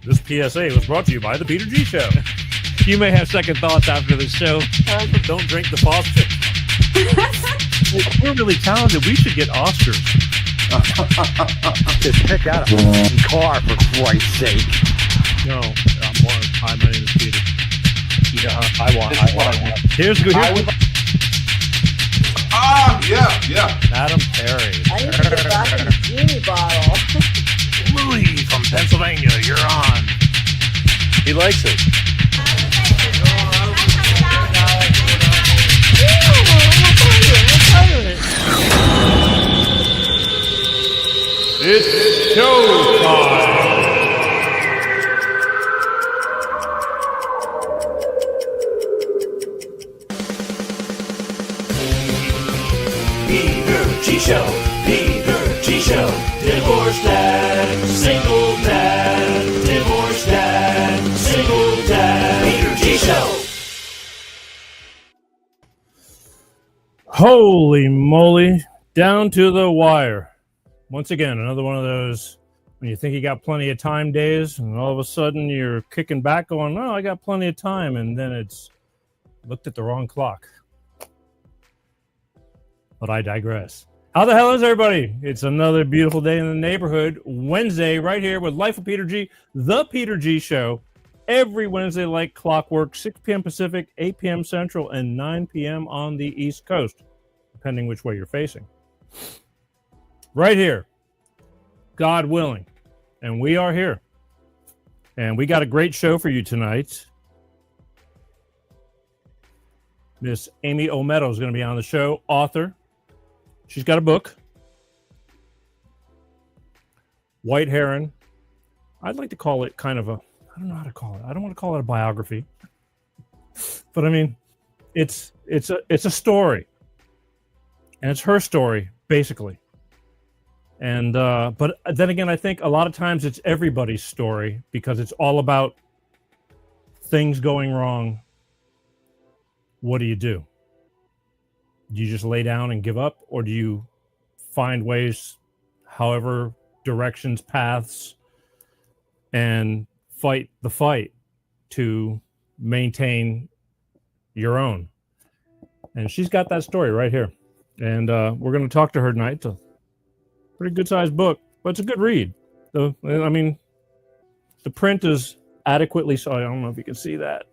This PSA was brought to you by the Peter G Show. You may have second thoughts after this show. Don't drink the faucet. We're really talented. We should get Oscars. Just pick out a car, for Christ's sake. No, hi, my name is Peter. Yeah, I want. Here's good. Yeah. Madam Perry. I need to get back in the genie bottle. Louis from Pennsylvania, you're on. He likes it. It's showtime. Peter G Show, Peter G Show. Divorced dad, single dad. Divorced dad, single dad. Peter G Show. Holy moly, down to the wire. Once again, another one of those when you think you got plenty of time days, and all of a sudden you're kicking back going, no, I got plenty of time, and then it's looked at the wrong clock. But I digress. How the hell is everybody? It's another beautiful day in the neighborhood. Wednesday, right here with Life of Peter G, the Peter G Show. Every Wednesday like clockwork, 6 p.m. Pacific, 8 p.m. Central, and 9 p.m. on the East Coast, depending which way you're facing. Right here, God willing, and we are here. And we got a great show for you tonight. Miss Amy Olmedo is going to be on the show, author. She's got a book, White Heron. I'd like to call it kind of a, I don't know how to call it. I don't want to call it a biography, but I mean, it's a story, and it's her story basically. And but then again, I think a lot of times it's everybody's story because it's all about things going wrong. What do? Do you just lay down and give up, or do you find ways, however directions, paths, and fight the fight to maintain your own? And she's got that story right here. And we're going to talk to her tonight. It's a pretty good sized book, but it's a good read. I mean, the print is adequately sized. I don't know if you can see that.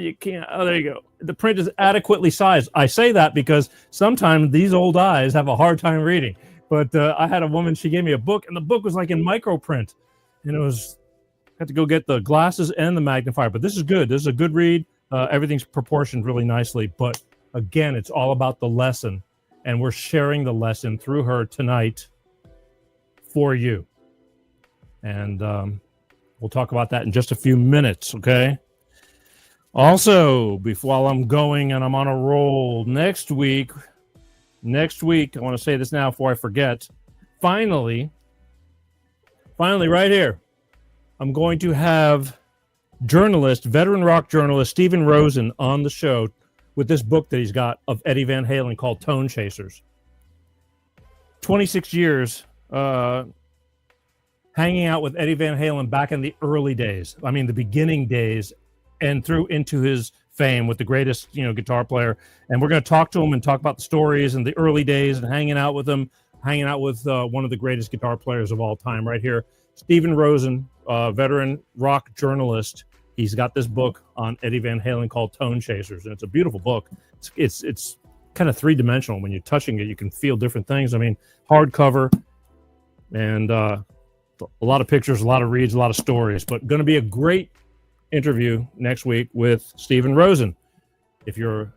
You can't. Oh, there you go. The print is adequately sized. I say that because sometimes these old eyes have a hard time reading. But I had a woman, she gave me a book, and the book was like in micro print. And it was, I had to go get the glasses and the magnifier. But this is good. This is a good read. Everything's proportioned really nicely. But again, it's all about the lesson. And we're sharing the lesson through her tonight for you. And we'll talk about that in just a few minutes, okay? Also, while I'm going and I'm on a roll, next week, I want to say this now before I forget, finally, right here, I'm going to have veteran rock journalist, Stephen Rosen on the show with this book that he's got of Eddie Van Halen called Tone Chasers. 26 years hanging out with Eddie Van Halen back in the early days. I mean, the beginning days and through into his fame with the greatest, guitar player. And we're going to talk to him and talk about the stories and the early days and hanging out with him, one of the greatest guitar players of all time right here. Stephen Rosen, veteran rock journalist. He's got this book on Eddie Van Halen called Tone Chasers. And it's a beautiful book. It's kind of three-dimensional. When you're touching it, you can feel different things. I mean, hardcover and a lot of pictures, a lot of reads, a lot of stories. But going to be a great interview next week with Stephen Rosen. If you're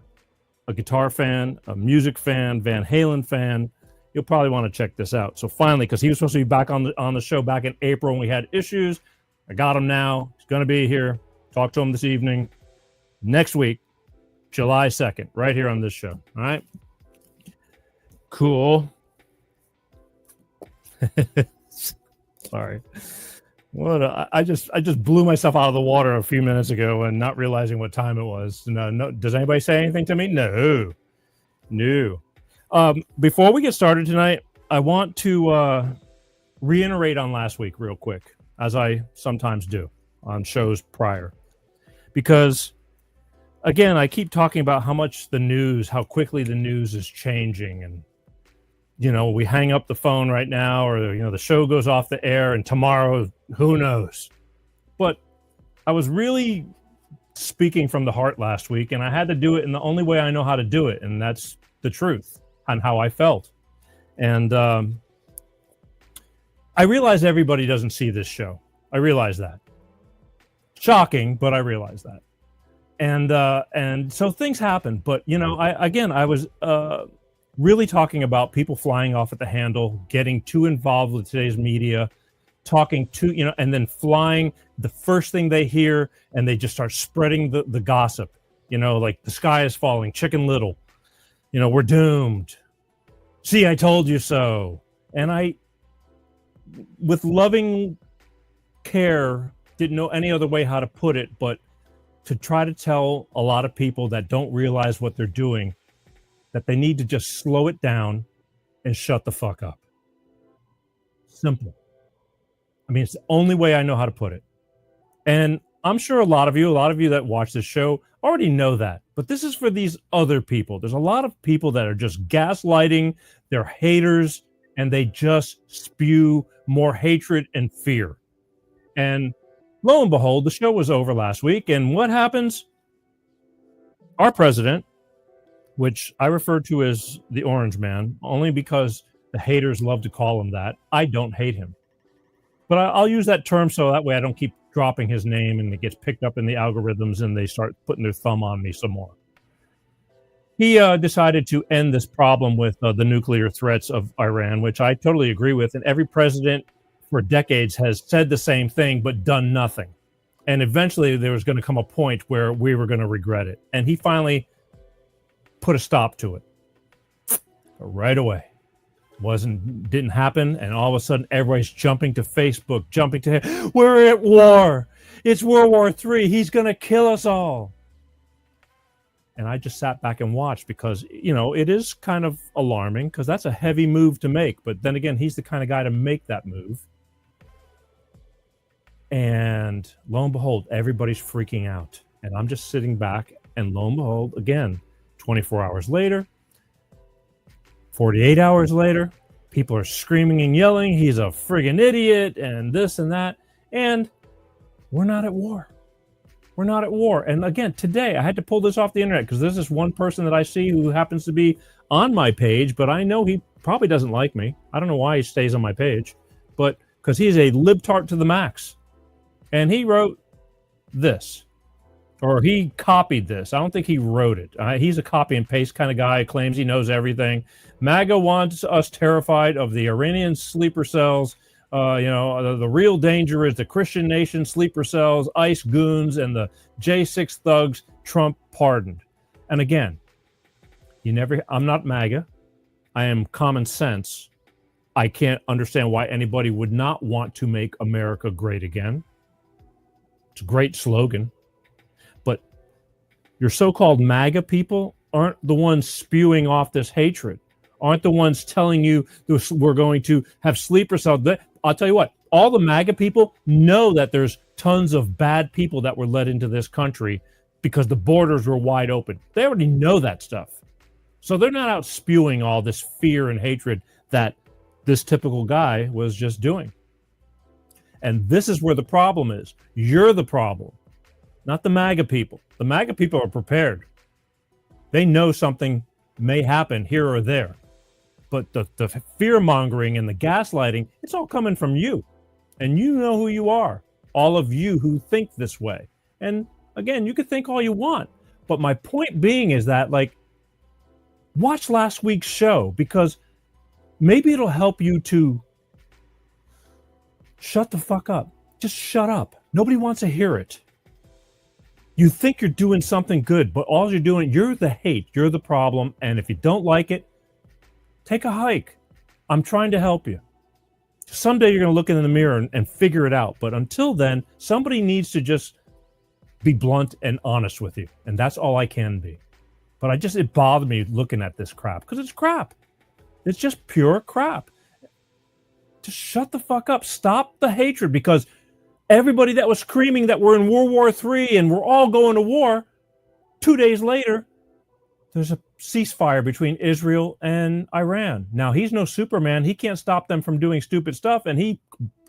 a guitar fan, a music fan, Van Halen fan, you'll probably want to check this out. So finally, because he was supposed to be back on the show back in April when we had issues, I got him now. He's going to be here. Talk to him this evening. Next week, July 2nd, right here on this show. All right? Cool. Sorry. I just blew myself out of the water a few minutes ago and not realizing what time it was. No. Does anybody say anything to me? No. Before we get started tonight, I want to reiterate on last week real quick, as I sometimes do. on shows prior. Because, again, I keep talking about how quickly the news is changing. And, we hang up the phone right now, or, the show goes off the air, and tomorrow, who knows? But I was really speaking from the heart last week, and I had to do it in the only way I know how to do it, and that's the truth on how I felt. And I realize everybody doesn't see this show. I realize that. Shocking, but I realize that. And so things happen. But, I was really talking about people flying off at the handle, getting too involved with today's media, talking to, and then flying the first thing they hear, and they just start spreading the gossip, like the sky is falling, Chicken Little, we're doomed. See, I told you so. And I, with loving care, didn't know any other way how to put it, but to try to tell a lot of people that don't realize what they're doing, that they need to just slow it down and shut the fuck up. Simple. I mean, it's the only way I know how to put it. And I'm sure a lot of you that watch this show already know that. But this is for these other people. There's a lot of people that are just gaslighting, they're haters, and they just spew more hatred and fear. And lo and behold, the show was over last week. And what happens? Our president, which I refer to as the Orange Man, only because the haters love to call him that. I don't hate him. But I'll use that term so that way I don't keep dropping his name and it gets picked up in the algorithms and they start putting their thumb on me some more. He decided to end this problem with the nuclear threats of Iran, which I totally agree with. And every president for decades has said the same thing, but done nothing. And eventually there was going to come a point where we were going to regret it. And he finally put a stop to it right away. Didn't happen, and all of a sudden everybody's jumping to Facebook, we're at war. It's World War III. He's going to kill us all. And I just sat back and watched because, it is kind of alarming because that's a heavy move to make. But then again, he's the kind of guy to make that move. And lo and behold, everybody's freaking out. And I'm just sitting back, and lo and behold, again, 24 hours later, 48 hours later, people are screaming and yelling, he's a friggin' idiot, and this and that. And we're not at war. We're not at war. And again, today, I had to pull this off the internet because there's this one person that I see who happens to be on my page, but I know he probably doesn't like me. I don't know why he stays on my page, but because he's a libtard to the max. And he wrote this. Or he copied this. I don't think he wrote it. He's a copy and paste kind of guy. Claims he knows everything. MAGA wants us terrified of the Iranian sleeper cells. The real danger is the Christian nation sleeper cells, ICE goons, and the J6 thugs Trump pardoned. And again, I'm not MAGA. I am common sense. I can't understand why anybody would not want to make America great again. It's a great slogan. But your so-called MAGA people aren't the ones spewing off this hatred, aren't the ones telling you we're going to have sleeper cells. I'll tell you what, all the MAGA people know that there's tons of bad people that were let into this country because the borders were wide open. They already know that stuff. So they're not out spewing all this fear and hatred that this typical guy was just doing. And this is where the problem is. You're the problem, not the MAGA people. The MAGA people are prepared. They know something may happen here or there. But the fear-mongering and the gaslighting, it's all coming from you. And you know who you are. All of you who think this way. And again, you could think all you want. But my point being is that, watch last week's show, because maybe it'll help you to shut the fuck up. Just shut up. Nobody wants to hear it. You think you're doing something good, but all you're doing, you're the hate. You're the problem. And if you don't like it, take a hike. I'm trying to help you. Someday you're going to look in the mirror and figure it out. But until then, somebody needs to just be blunt and honest with you. And that's all I can be. But it bothered me looking at this crap because it's crap. It's just pure crap. Just shut the fuck up. Stop the hatred, because Everybody that was screaming that we're in World War III and we're all going to war, 2 days later, there's a ceasefire between Israel and Iran. Now, he's no Superman. He can't stop them from doing stupid stuff, and he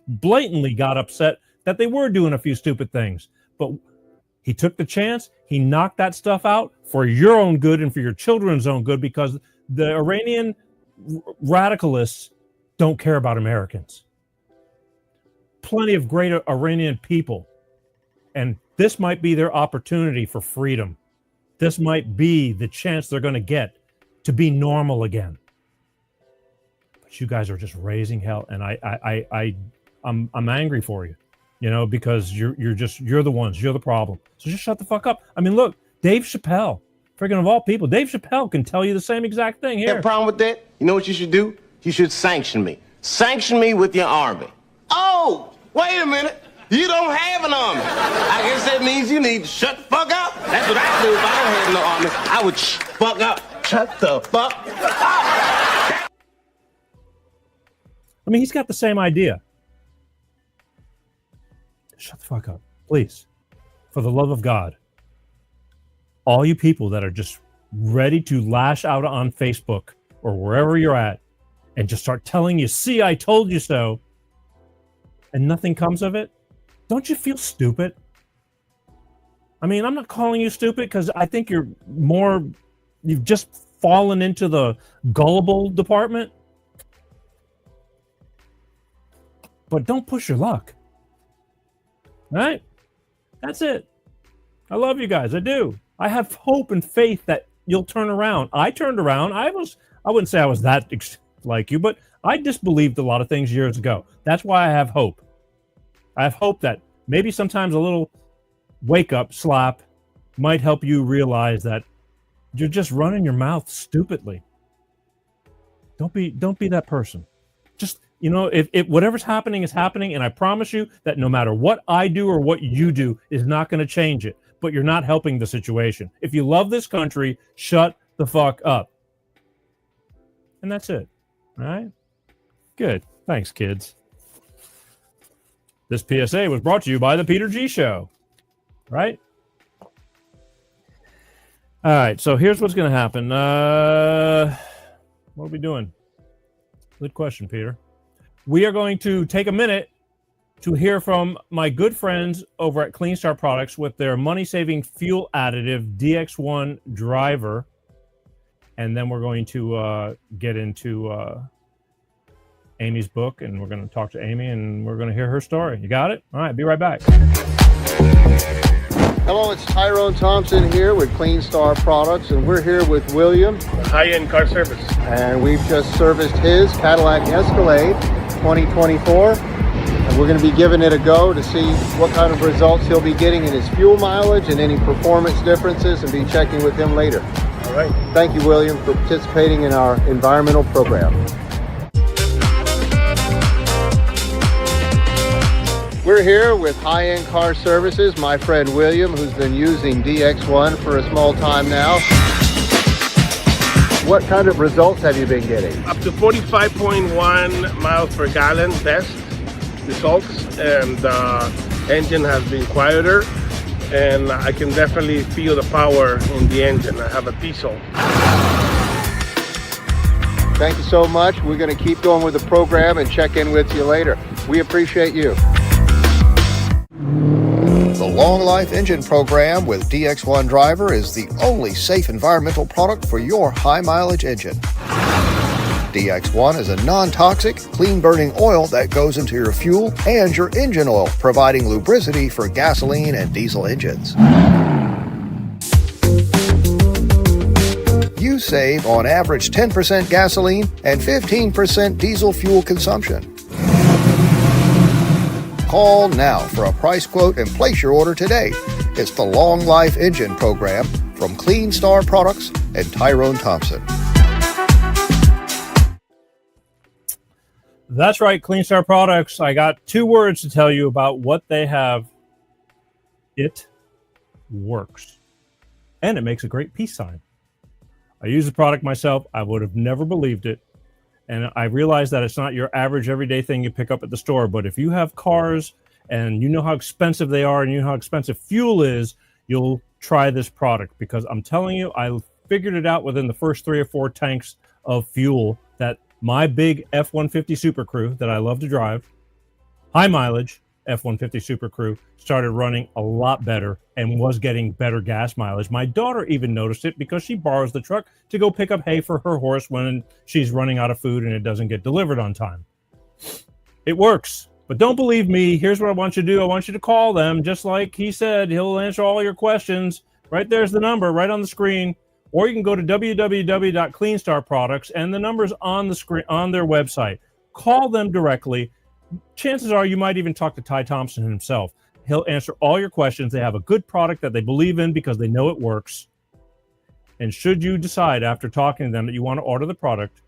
blatantly got upset that they were doing a few stupid things. But he took the chance. He knocked that stuff out for your own good and for your children's own good, because the Iranian radicalists don't care about Americans. Plenty of great Iranian people, and this might be their opportunity for freedom. This might be the chance they're going to get to be normal again. But you guys are just raising hell, and I'm angry for you, you know, because you're the problem. So just shut the fuck up. I mean, look, Dave Chappelle, friggin' of all people, Dave Chappelle can tell you the same exact thing here. Have a problem with that? You know what you should do? You should sanction me. Sanction me with your army. Oh, wait a minute. You don't have an army. I guess that means you need to shut the fuck up. That's what I do if I don't have no army. I would fuck up. Shut the fuck up. I mean, he's got the same idea. Shut the fuck up, please. For the love of God. All you people that are just ready to lash out on Facebook or wherever you're at and just start telling you, see, I told you so, and nothing comes of it. Don't you feel stupid? I mean, I'm not calling you stupid because I think you've just fallen into the gullible department. But don't push your luck. All right? That's it. I love you guys. I do. I have hope and faith that you'll turn around. I turned around. I wouldn't say I was that like you, but I disbelieved a lot of things years ago. That's why I have hope. I have hope that maybe sometimes a little wake-up slap might help you realize that you're just running your mouth stupidly. Don't be that person. Just, you know, if whatever's happening is happening, and I promise you that no matter what I do or what you do is not going to change it, but you're not helping the situation. If you love this country, shut the fuck up. And that's it. All right? Good. Thanks, kids. This PSA was brought to you by the Peter G Show, right? All right, so here's what's going to happen. What are we doing? Good question, Peter. We are going to take a minute to hear from my good friends over at Clean Star Products with their money-saving fuel additive DX1 driver, and then we're going to get into Amy's book, and we're going to talk to Amy, and we're going to hear her story. You got it? All right, be right back. Hello, it's Tyrone Thompson here with Clean Star Products, and we're here with William. High-end car service. And we've just serviced his Cadillac Escalade 2024, and we're going to be giving it a go to see what kind of results he'll be getting in his fuel mileage and any performance differences, and be checking with him later. All right. Thank you, William, for participating in our environmental program. We're here with High-End Car Services, my friend William, who's been using DX1 for a small time now. What kind of results have you been getting? Up to 45.1 miles per gallon best results, and the engine has been quieter, and I can definitely feel the power in the engine. I have a diesel. Thank you so much. We're going to keep going with the program and check in with you later. We appreciate you. The Long Life Engine Program with DX1 Driver is the only safe environmental product for your high-mileage engine. DX1 is a non-toxic, clean-burning oil that goes into your fuel and your engine oil, providing lubricity for gasoline and diesel engines. You save on average 10% gasoline and 15% diesel fuel consumption. Call now for a price quote and place your order today. It's the Long Life Engine Program from Clean Star Products and Tyrone Thompson. That's right, Clean Star Products. I got 2 words to tell you about what they have. It works. And it makes a great peace sign. I use the product myself. I would have never believed it. And I realize that it's not your average everyday thing you pick up at the store. But if you have cars and you know how expensive they are and you know how expensive fuel is, you'll try this product, because I'm telling you, I figured it out within the first 3 or 4 tanks of fuel that my big F-150 Super Crew that I love to drive, high mileage F-150 Super Crew, started running a lot better and was getting better gas mileage. My daughter even noticed it because she borrows the truck to go pick up hay for her horse when she's running out of food and it doesn't get delivered on time. It works. But don't believe me. Here's what I want you to do. I want you to call them, just like he said. He'll answer all your questions. Right there's the number right on the screen. Or you can go to www.cleanstarproducts, and the number's on the screen on their website. Call them directly. Chances are you might even talk to Ty Thompson himself. He'll answer all your questions. They have a good product that they believe in because they know it works. And should you decide after talking to them that you want to order the product,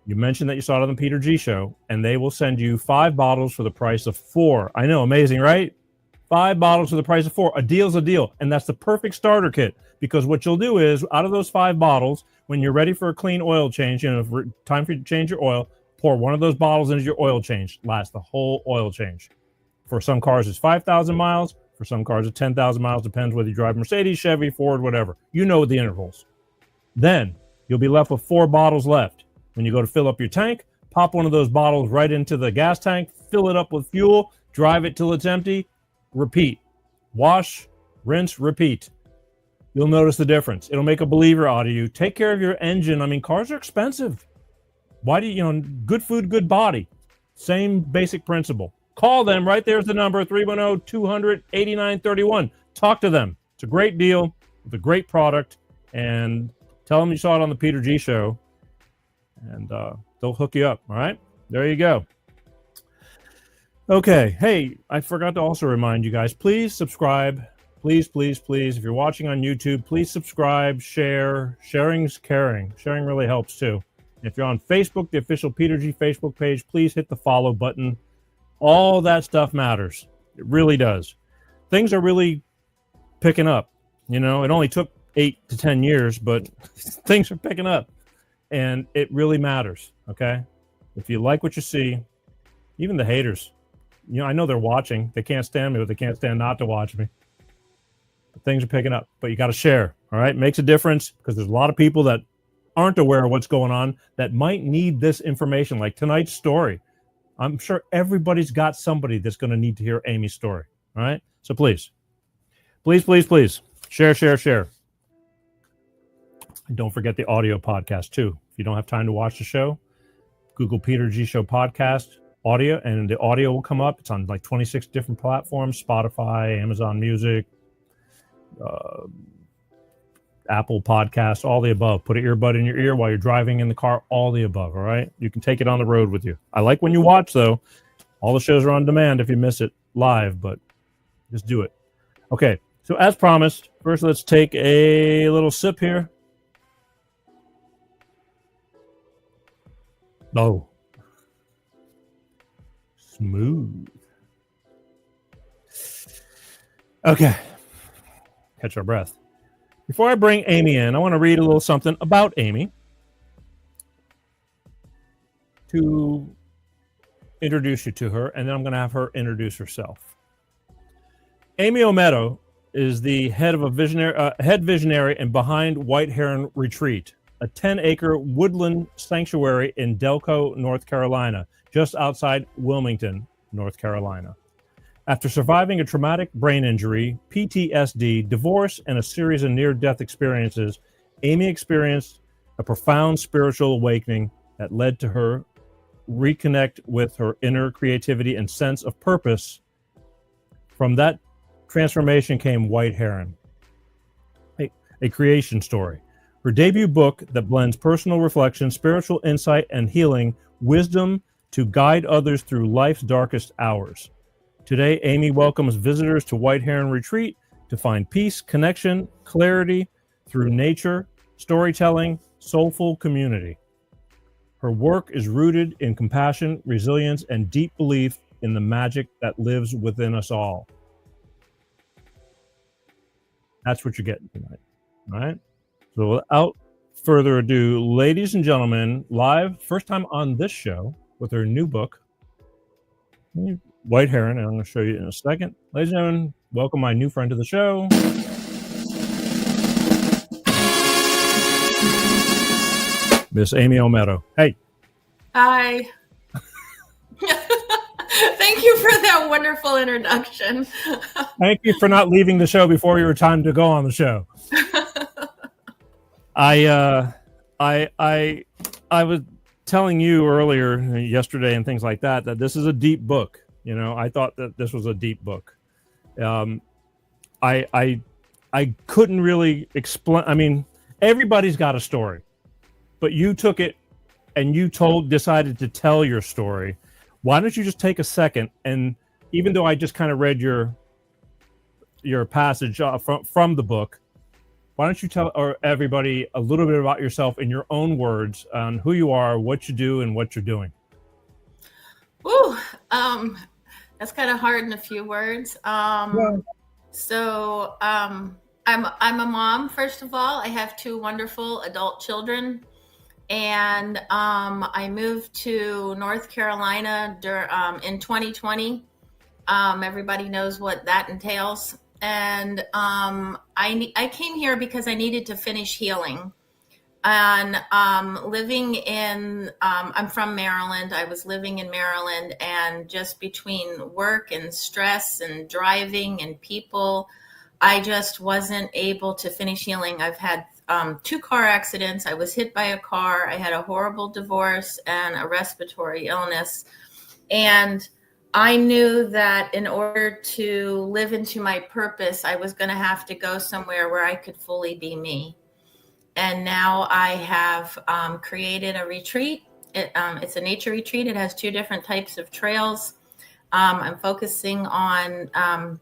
you mentioned that you saw it on the Peter G Show, and they will send you 5 bottles for the price of 4. I know, amazing, right? 5 bottles for the price of 4. A deal's a deal. And that's the perfect starter kit, because what you'll do is, out of those 5 bottles, when you're ready for a clean oil change, time for you to change your oil, pour one of those bottles into your oil change. Lasts the whole oil change. For some cars, it's 5,000 miles. For some cars, it's 10,000 miles. Depends whether you drive Mercedes, Chevy, Ford, whatever. You know the intervals. Then you'll be left with 4 bottles left. When you go to fill up your tank, pop one of those bottles right into the gas tank, fill it up with fuel, drive it till it's empty, repeat. Wash, rinse, repeat. You'll notice the difference. It'll make a believer out of you. Take care of your engine. I mean, cars are expensive. Why do you, good food, good body. Same basic principle. Call them. Right there's the number, 310-200-8931. Talk to them. It's a great deal with a great product, and tell them you saw it on the Peter G Show, and they'll hook you up. All right? There you go. Okay. Hey, I forgot to also remind you guys, please subscribe. Please, please, please. If you're watching on YouTube, please subscribe, share. Sharing's caring. Sharing really helps too. If you're on Facebook, the official Peter G Facebook page, please hit the follow button. All that stuff matters. It really does. Things are really picking up. It only took 8 to 10 years, but things are picking up. And it really matters, okay? If you like what you see, even the haters, I know they're watching. They can't stand me, but they can't stand not to watch me. But things are picking up. But you got to share, all right? It makes a difference, because there's a lot of people that aren't aware of what's going on that might need this information, like tonight's story. I'm sure everybody's got somebody that's going to need to hear Amy's story, all right? So please, please, please, please, share, share, share. And don't forget the audio podcast, too. If you don't have time to watch the show, Google Peter G Show podcast audio, and the audio will come up. It's on like 26 different platforms, Spotify, Amazon Music, Apple Podcasts, all the above. Put an earbud in your ear while you're driving in the car, all the above, all right? You can take it on the road with you. I like when you watch, though. All the shows are on demand if you miss it live, but just do it. Okay, so as promised, first let's take a little sip here. Oh. Smooth. Okay. Catch our breath. Before I bring Amy in, I want to read a little something about Amy to introduce you to her, and then I'm going to have her introduce herself. Amy Olmedo is the head visionary and behind White Heron Retreat, a 10-acre woodland sanctuary in Delco, North Carolina, just outside Wilmington, North Carolina. After surviving a traumatic brain injury, PTSD, divorce, and a series of near-death experiences, Amy experienced a profound spiritual awakening that led to her reconnect with her inner creativity and sense of purpose. From that transformation came White Heron, a creation story. Her debut book that blends personal reflection, spiritual insight, and healing wisdom to guide others through life's darkest hours. Today, Amy welcomes visitors to White Heron Retreat to find peace, connection, clarity through nature, storytelling, soulful community. Her work is rooted in compassion, resilience, and deep belief in the magic that lives within us all. That's what you're getting tonight, all right? So without further ado, ladies and gentlemen, live, first time on this show with her new book. White Heron, and I'm going to show you in a second. Ladies and gentlemen, welcome my new friend to the show. Miss Amy Olmedo. Hey. Hi. Thank you for that wonderful introduction. Thank you for not leaving the show before your time to go on the show. I was telling you earlier, yesterday, and things like that this is a deep book. You know, I thought that this was a deep book. I couldn't really explain. I mean, everybody's got a story, but you took it and you decided to tell your story. Why don't you just take a second, and even though I just kind of read your passage from the book, why don't you tell everybody a little bit about yourself in your own words on who you are, what you do, and what you're doing? Ooh, that's kind of hard in a few words. So I'm a mom, first of all. I have 2 wonderful adult children. And I moved to North Carolina in 2020. Everybody knows what that entails. And I came here because I needed to finish healing. And living in, I'm from Maryland. I was living in Maryland, and just between work and stress and driving and people, I just wasn't able to finish healing. I've had 2 car accidents. I was hit by a car. I had a horrible divorce and a respiratory illness. And I knew that in order to live into my purpose, I was going to have to go somewhere where I could fully be me. And now I have created a retreat. It's a nature retreat. It has 2 different types of trails. I'm focusing on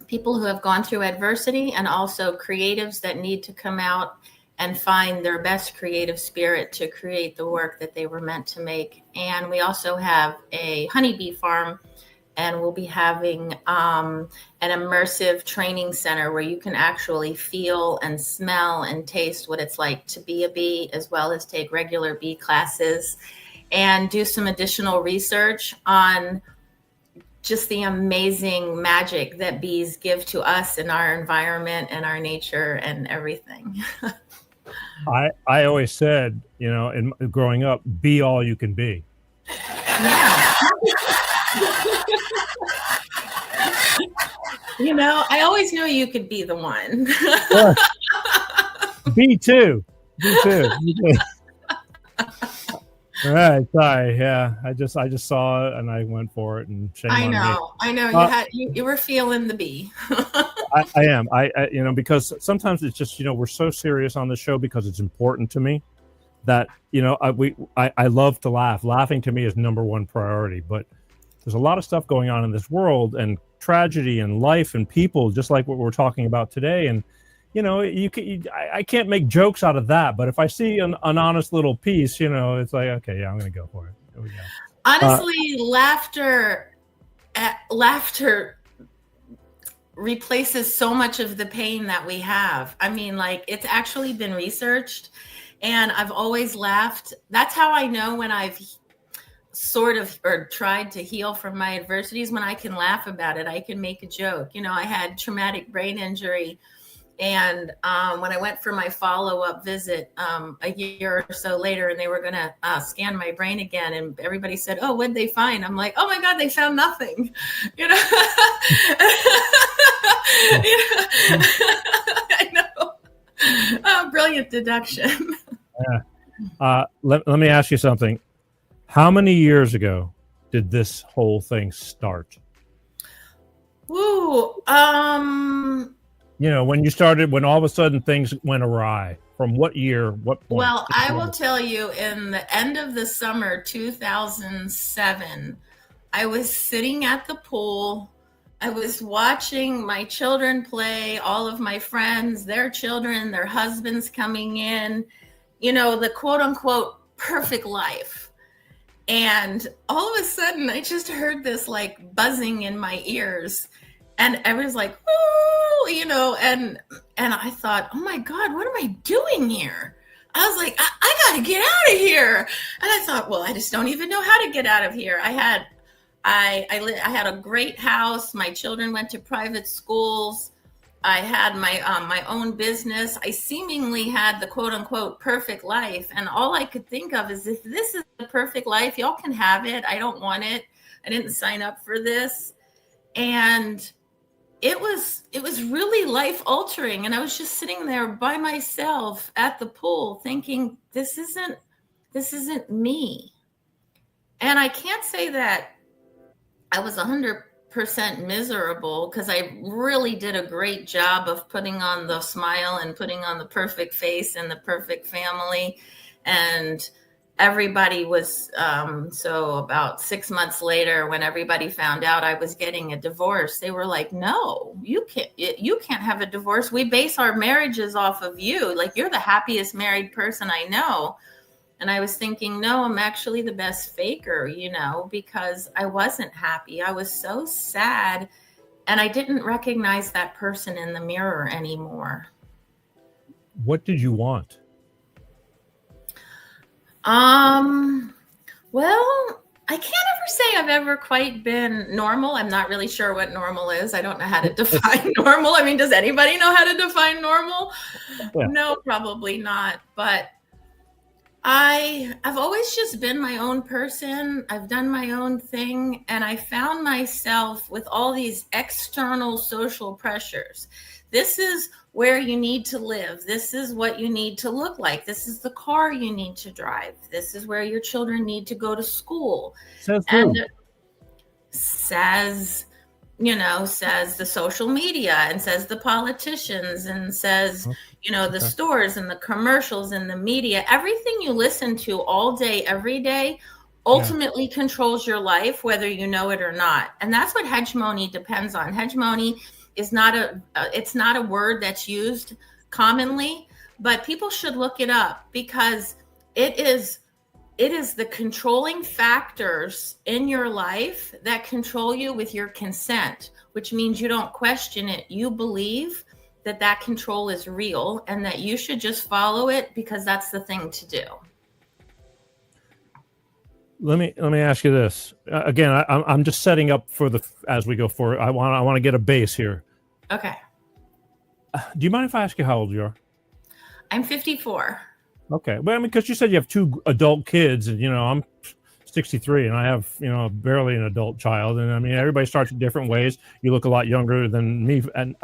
people who have gone through adversity, and also creatives that need to come out and find their best creative spirit to create the work that they were meant to make. And we also have a honeybee farm, and we'll be having an immersive training center where you can actually feel and smell and taste what it's like to be a bee, as well as take regular bee classes and do some additional research on just the amazing magic that bees give to us in our environment and our nature and everything. I always said, you know, in growing up, be all you can be. Yeah. You know, I always knew you could be the one. Yeah. Me too. All right, sorry. Yeah, I just saw it and I went for it, and shame on me. I know. You were feeling the bee. I am. You know, because sometimes it's just, you know, we're so serious on the show because it's important to me that, you know, I love to laugh. Laughing to me is number 1 priority. But there's a lot of stuff going on in this world, and tragedy and life and people, just like what we're talking about today. And you know, I can't make jokes out of that, but if I see an honest little piece, you know, it's like, okay, yeah, I'm going to go for it. Here we go. Honestly, laughter replaces so much of the pain that we have. I mean, like, it's actually been researched, and I've always laughed. That's how I know when I've sort of or tried to heal from my adversities, when I can laugh about it. I can make a joke. You know, I had traumatic brain injury. And when I went for my follow-up visit a year or so later, and they were going to scan my brain again, and everybody said, "Oh, what'd they find?" I'm like, "Oh my God, they found nothing." You know, I know. Brilliant deduction. Yeah. Let me ask you something. How many years ago did this whole thing start? Ooh, you know, when you started, when all of a sudden things went awry, from what year, what point? Well, I will tell you, in the end of the summer 2007, I was sitting at the pool. I was watching my children play, all of my friends, their children, their husbands coming in, you know, the quote unquote perfect life. And all of a sudden I just heard this like buzzing in my ears, and everyone's like, "Ooh," you know, and I thought, "Oh my God, what am I doing here?" I was like, I got to get out of here. And I thought, well, I just don't even know how to get out of here. I had I had a great house. My children went to private schools. I had my own business. I seemingly had the quote unquote perfect life. And all I could think of is, if this is the perfect life, y'all can have it. I don't want it. I didn't sign up for this. And it was really life altering. And I was just sitting there by myself at the pool thinking, this isn't me. And I can't say that I was 100% miserable, because I really did a great job of putting on the smile and putting on the perfect face and the perfect family. And everybody was, so about 6 months later, when everybody found out I was getting a divorce, they were like, no, you can't have a divorce. We base our marriages off of you. Like, you're the happiest married person I know. And I was thinking, no, I'm actually the best faker, because I wasn't happy. I was so sad, and I didn't recognize that person in the mirror anymore. What did you want? Well, I can't ever say I've ever quite been normal. I'm not really sure what normal is. I don't know how to define normal. I mean, does anybody know how to define normal? Yeah. No, probably not. But I've always just been my own person. I've done my own thing. And I found myself with all these external social pressures. This is where you need to live. This is what you need to look like. This is the car you need to drive. This is where your children need to go to school. Says the social media, and says the politicians, and says, the stores and the commercials and the media. Everything you listen to all day, every day, ultimately controls your life, whether you know it or not. And that's what hegemony depends on. Hegemony is it's not a word that's used commonly, but people should look it up, because it is the controlling factors in your life that control you with your consent, which means you don't question it. You believe that control is real, and that you should just follow it because that's the thing to do. Let me ask you this again. I'm just setting up for as we go forward. I want to get a base here. Okay. Do you mind if I ask you how old you are? I'm 54. Okay, but I mean, because you said you have 2 adult kids, and I'm 63, and I have barely an adult child, and I mean, everybody starts in different ways. You look a lot younger than me, and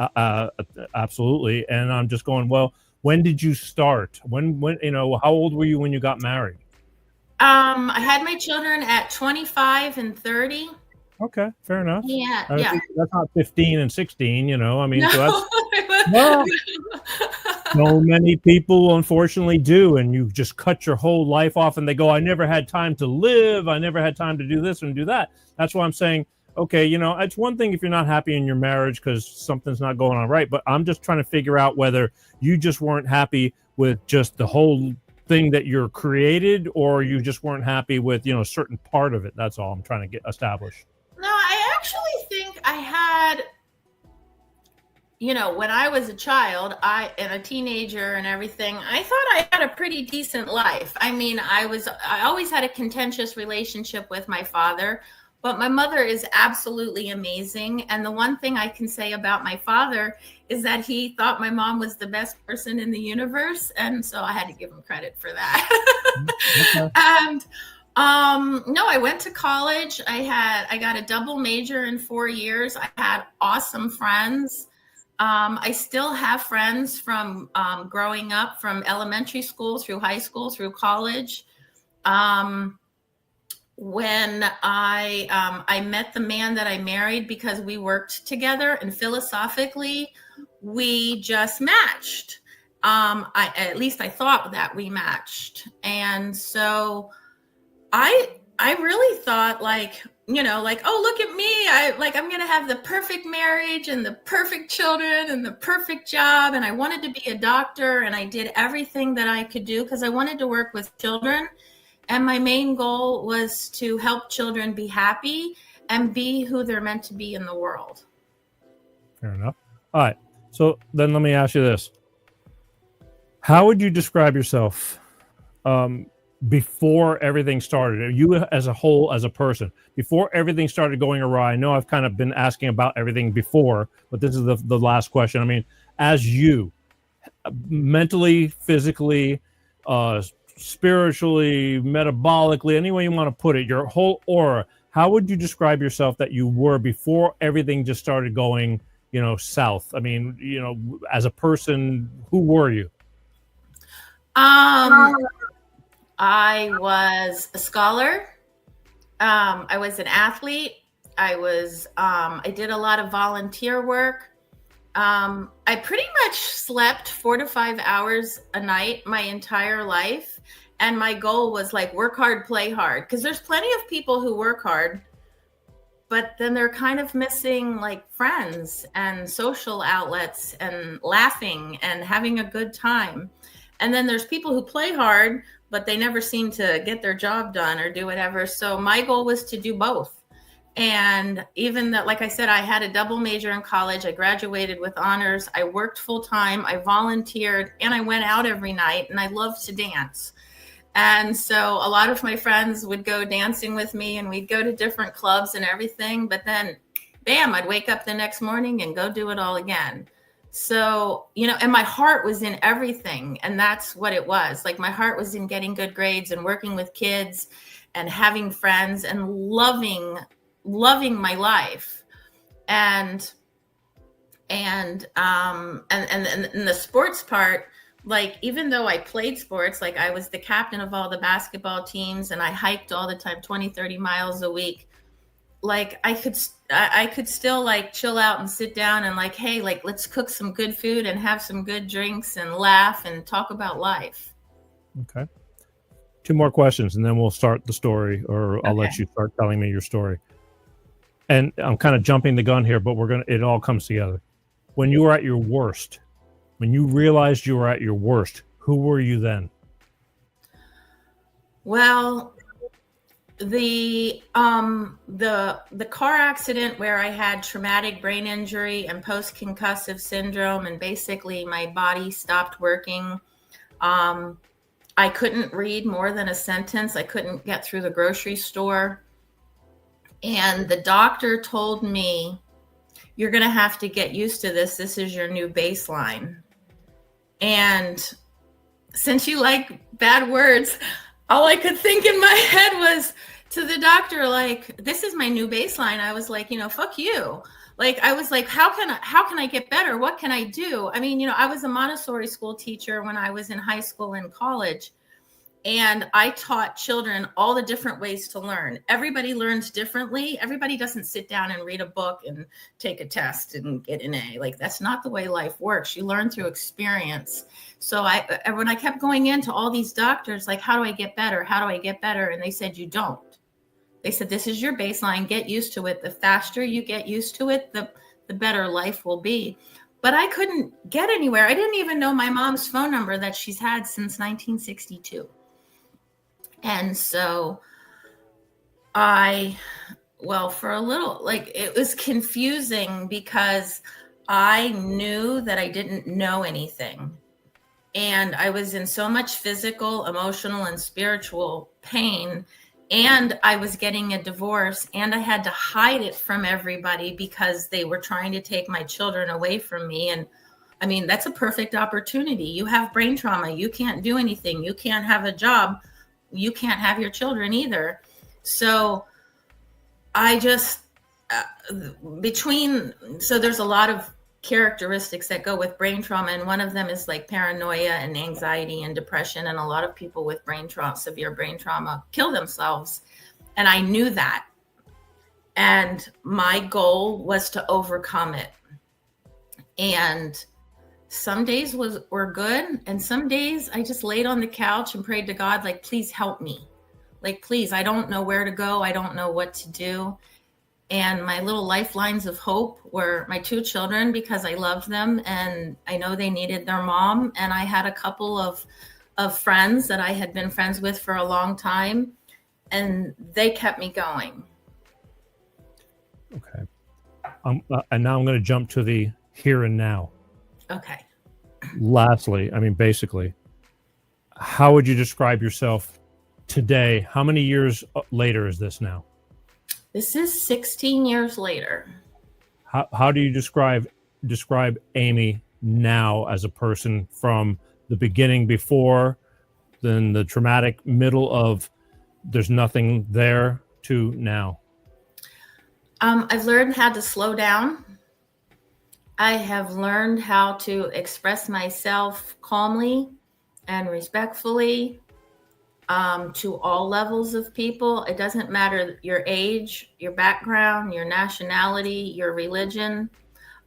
absolutely. And I'm just going, well, when did you start? When how old were you when you got married? I had my children at 25 and 30. Okay, fair enough. Yeah. That's not 15 and 16, I mean, no. So that's so many people unfortunately do, and you just cut your whole life off, and they go, I never had time to live. I never had time to do this and do that. That's why I'm saying, okay, it's one thing if you're not happy in your marriage because something's not going on right, but I'm just trying to figure out whether you just weren't happy with just the whole thing that you're created, or you just weren't happy with a certain part of it. That's all I'm trying to get established. No, I actually think I had, when I was a child, and a teenager and everything, I thought I had a pretty decent life. I mean, I always had a contentious relationship with my father, but my mother is absolutely amazing. And the one thing I can say about my father is that he thought my mom was the best person in the universe. And so I had to give him credit for that. Okay. And no, I went to college. I got a double major in 4 years. I had awesome friends. I still have friends from growing up, from elementary school through high school through college. When I met the man that I married, because we worked together, and philosophically we just matched. At least I thought that we matched, and so I really thought oh, look at me. I'm going to have the perfect marriage and the perfect children and the perfect job. And I wanted to be a doctor, and I did everything that I could do because I wanted to work with children. And my main goal was to help children be happy and be who they're meant to be in the world. Fair enough. All right. So then let me ask you this. How would you describe yourself? before everything started, you as a whole, as a person, before everything started going awry? I know I've kind of been asking about everything before, but this is the last question. I mean, as you, mentally, physically, spiritually, metabolically, any way you want to put it, your whole aura, how would you describe yourself that you were before everything just started going, south? I mean, as a person, who were you? I was a scholar. I was an athlete. I did a lot of volunteer work. I pretty much slept 4 to 5 hours a night my entire life. And my goal was like, work hard, play hard. Because there's plenty of people who work hard, but then they're kind of missing like friends and social outlets and laughing and having a good time. And then there's people who play hard, but they never seem to get their job done or do whatever. So my goal was to do both. And even that, like I said, I had a double major in college. I graduated with honors. I worked full time. I volunteered, and I went out every night, and I loved to dance. And so a lot of my friends would go dancing with me, and we'd go to different clubs and everything. But then, bam, I'd wake up the next morning and go do it all again. So, and my heart was in everything. And that's what it was. Like, my heart was in getting good grades and working with kids and having friends and loving my life. And the sports part, like, even though I played sports, like I was the captain of all the basketball teams and I hiked all the time, 20, 30 miles a week. Like, I could still like chill out and sit down and like, hey, like, let's cook some good food and have some good drinks and laugh and talk about life. Okay. 2 more questions and then we'll start the story, or I'll let you start telling me your story. And I'm kind of jumping the gun here, but it all comes together. When you were at your worst, when you realized you were at your worst, who were you then? Well, the car accident where I had traumatic brain injury and post-concussive syndrome, and basically my body stopped working. I couldn't read more than a sentence. I couldn't get through the grocery store. And the doctor told me, you're going to have to get used to this. This is your new baseline. And since you like bad words, all I could think in my head was to the doctor, like, this is my new baseline. I was like, fuck you. Like, I was like, how can I get better? What can I do? I mean, I was a Montessori school teacher when I was in high school and college. And I taught children all the different ways to learn. Everybody learns differently. Everybody doesn't sit down and read a book and take a test and get an A. Like, that's not the way life works. You learn through experience. So when I kept going into all these doctors, like, how do I get better? How do I get better? And they said, you don't. They said, this is your baseline. Get used to it. The faster you get used to it, the better life will be. But I couldn't get anywhere. I didn't even know my mom's phone number that she's had since 1962. And so for a little, like, it was confusing because I knew that I didn't know anything. And I was in so much physical, emotional, and spiritual pain. And I was getting a divorce, and I had to hide it from everybody because they were trying to take my children away from me. And I mean, that's a perfect opportunity. You have brain trauma. You can't do anything. You can't have a job. You can't have your children either. So I just, so there's a lot of characteristics that go with brain trauma. And one of them is like paranoia and anxiety and depression. And a lot of people with severe brain trauma kill themselves. And I knew that. And my goal was to overcome it. And some days were good. And some days I just laid on the couch and prayed to God, like, please help me. Like, please, I don't know where to go. I don't know what to do. And my little lifelines of hope were my 2 children, because I loved them and I know they needed their mom. And I had a couple of friends that I had been friends with for a long time, and they kept me going. Okay. And now I'm going to jump to the here and now. Okay. Lastly, I mean, basically, how would you describe yourself today. How many years later is this now? This is 16 years later. How do you describe Amy now as a person from the beginning, before, then the traumatic middle of there's nothing there, to now? I've learned how to slow down. I have learned how to express myself calmly and respectfully to all levels of people. It doesn't matter your age, your background, your nationality, your religion.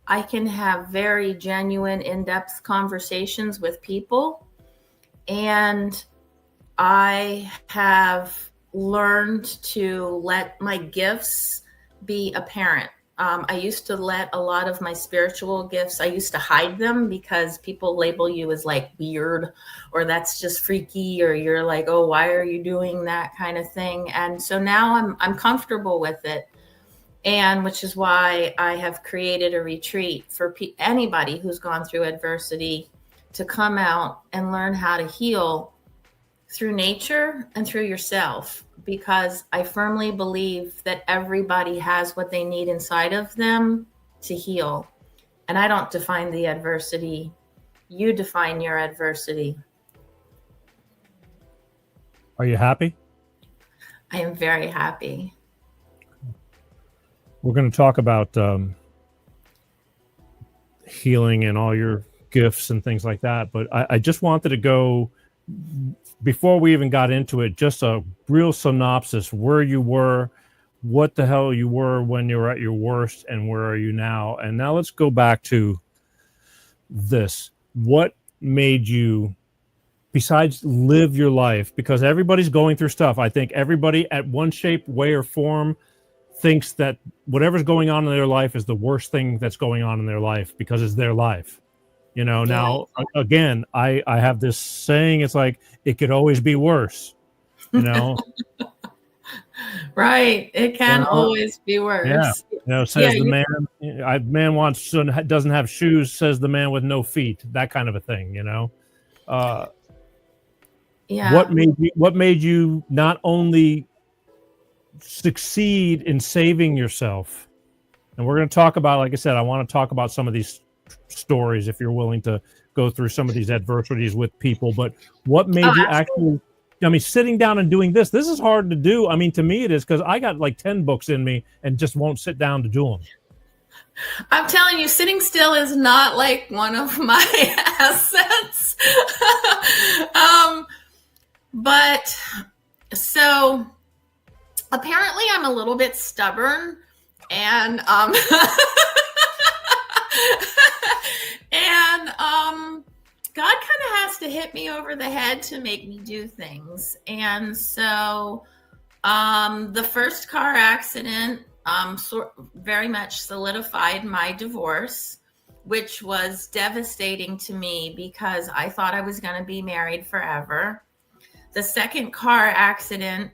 I can have very genuine, in-depth conversations with people. And I have learned to let my gifts be apparent. I used to let a lot of my spiritual gifts, I used to hide them because people label you as like weird, or that's just freaky, or you're like, oh, why are you doing that kind of thing? And so now I'm comfortable with it. And which is why I have created a retreat for anybody who's gone through adversity to come out and learn how to heal through nature and through yourself, because I firmly believe that everybody has what they need inside of them to heal. And I don't define the adversity. You define your adversity. Are you happy? I am very happy. We're going to talk about healing and all your gifts and things like that. But I just wanted to go, before we even got into it, just a real synopsis, where you were, what the hell you were when you were at your worst, and where are you now? And now let's go back to this. What made you, besides live your life, because everybody's going through stuff. I think everybody at one shape, way, or form thinks that whatever's going on in their life is the worst thing that's going on in their life because it's their life. You know, now, again, I have this saying, it's like, it could always be worse, you know? Right. It can always be worse. Yeah. You know, says the man, doesn't have shoes, says the man with no feet, that kind of a thing, you know? Yeah. What made you not only succeed in saving yourself? And we're going to talk about, like I said, I want to talk about some of these stories if you're willing to go through some of these adversities with people. But what made you actually, I mean, sitting down and doing this is hard to do. I mean, to me it is, because I got like 10 books in me and just won't sit down to do them. I'm telling you, sitting still is not like one of my assets. But so apparently I'm a little bit stubborn, and God kind of has to hit me over the head to make me do things. And so the first car accident very much solidified my divorce, which was devastating to me because I thought I was going to be married forever. The second car accident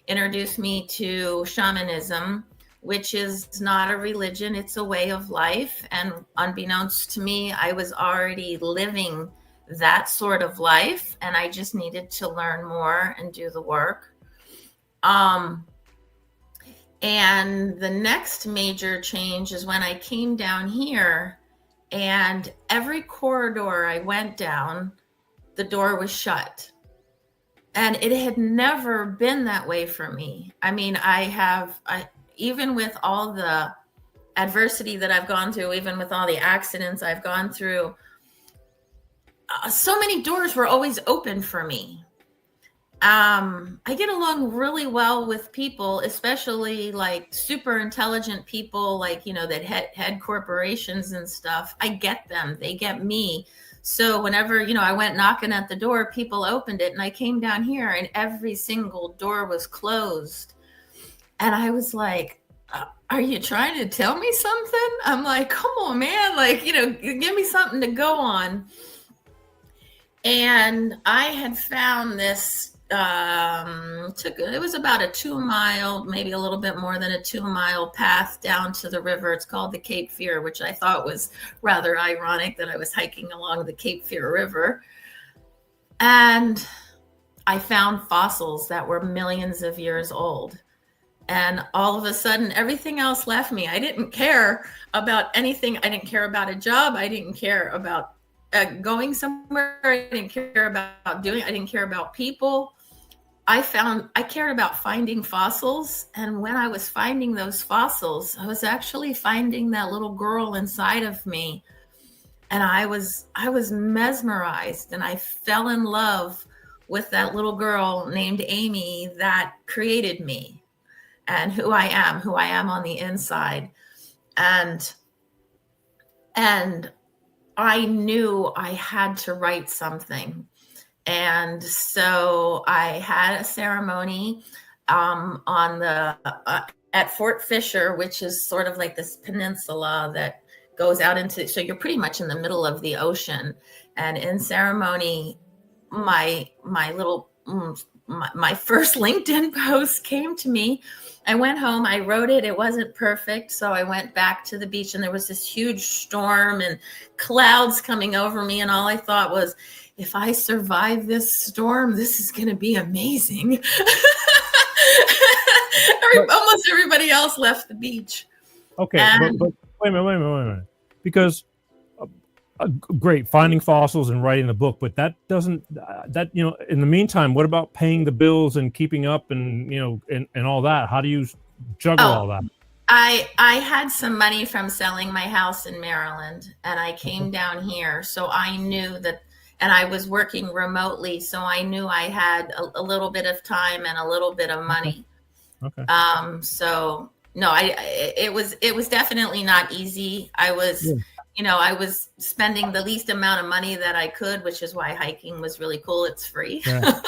introduced me to shamanism, which is not a religion, it's a way of life. And unbeknownst to me, I was already living that sort of life, and I just needed to learn more and do the work. And the next major change is when I came down here, and every corridor I went down, the door was shut. And it had never been that way for me. I mean, even with all the adversity that I've gone through, even with all the accidents I've gone through, so many doors were always open for me. I get along really well with people, especially like super intelligent people, like, you know, that head corporations and stuff. I get them. They get me. So whenever, you know, I went knocking at the door, people opened it, and I came down here and every single door was closed. And I was like, are you trying to tell me something? I'm like, come on, man. Like, you know, give me something to go on. And I had found this, it was about a 2 mile, maybe a little bit more than a 2 mile path down to the river. It's called the Cape Fear, which I thought was rather ironic that I was hiking along the Cape Fear River. And I found fossils that were millions of years old. And all of a sudden, everything else left me. I didn't care about anything. I didn't care about a job. I didn't care about going somewhere. I didn't care about I didn't care about people. I cared about finding fossils. And when I was finding those fossils, I was actually finding that little girl inside of me. And I was mesmerized, and I fell in love with that little girl named Amy that created me and who I am on the inside. And I knew I had to write something. And so I had a ceremony on the at Fort Fisher, which is sort of like this peninsula that goes out into, so you're pretty much in the middle of the ocean. And in ceremony, my first LinkedIn post came to me. I went home, I wrote it. It wasn't perfect. So I went back to the beach, and there was this huge storm and clouds coming over me. And all I thought was, if I survive this storm, this is going to be amazing. Almost everybody else left the beach. Okay, but wait a minute. Because great, finding fossils and writing the book, but that doesn't, in the meantime, what about paying the bills and keeping up and, and all that? How do you juggle all that? I had some money from selling my house in Maryland, and I came down here. So I knew that, and I was working remotely. So I knew I had a little bit of time and a little bit of money. Okay. So no, it was definitely not easy. I was, I was spending the least amount of money that I could, which is why hiking was really cool. It's free. Yeah.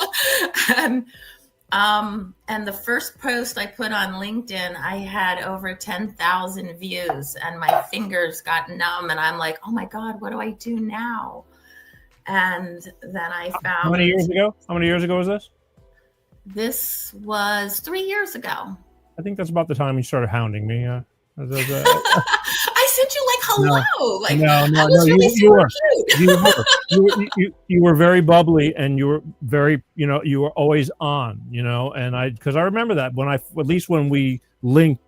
And the first post I put on LinkedIn, I had over 10,000 views, and my fingers got numb, and I'm like, oh my God, what do I do now? And then I found. How many years ago was this? This was 3 years ago. I think that's about the time you started hounding me. I sent you like hello. You were very bubbly, and you were very, you were always on, and because I remember that when we linked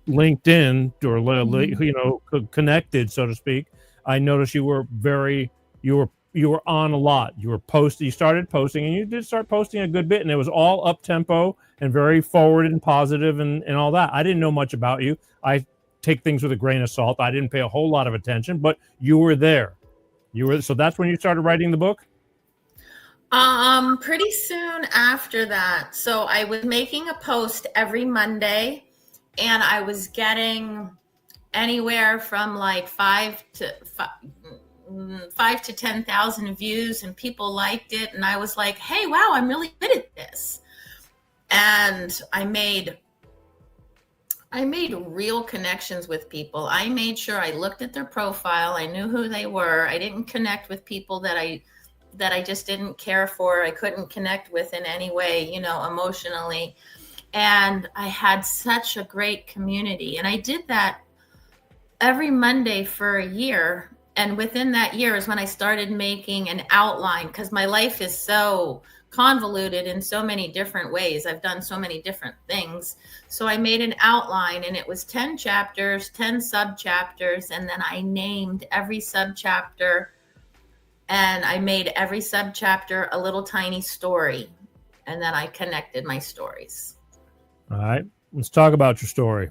LinkedIn or connected, so to speak, I noticed you were on a lot. You started posting, and you did start posting a good bit, and it was all up tempo and very forward and positive and all that. I didn't know much about you. I take things with a grain of salt. I didn't pay a whole lot of attention, but you were there. So that's when you started writing the book? Pretty soon after that. So I was making a post every Monday, and I was getting anywhere from like 5 to 10,000 views, and people liked it. And I was like, hey, wow, I'm really good at this. And I made real connections with people. I made sure I looked at their profile. I knew who they were. I didn't connect with people that I just didn't care for. I couldn't connect with in any way, emotionally. And I had such a great community. And I did that every Monday for a year. And within that year is when I started making an outline, because my life is so convoluted in so many different ways. I've done so many different things. So I made an outline, and it was 10 chapters, 10 sub-chapters. And then I named every sub-chapter, and I made every sub-chapter a little tiny story. And then I connected my stories. All right. Let's talk about your story.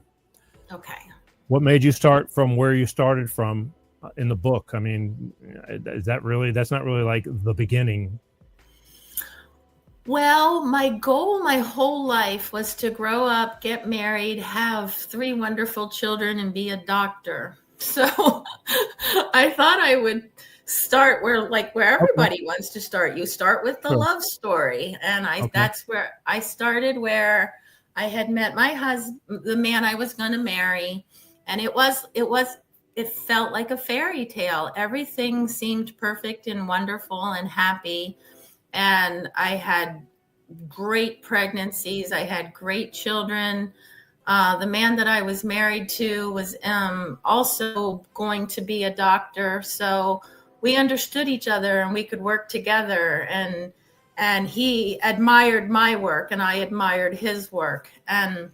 Okay. What made you start from where you started from in the book? I mean, that's not really like the beginning. Well, my goal my whole life was to grow up, get married, have 3 wonderful children, and be a doctor. So I thought I would start where everybody wants to start. You start with the love story. And that's where I started, where I had met my husband, the man I was going to marry. And it felt like a fairy tale. Everything seemed perfect and wonderful and happy. And I had great pregnancies. I had great children. The man that I was married to was also going to be a doctor. So we understood each other, and we could work together. And and he admired my work and I admired his work. And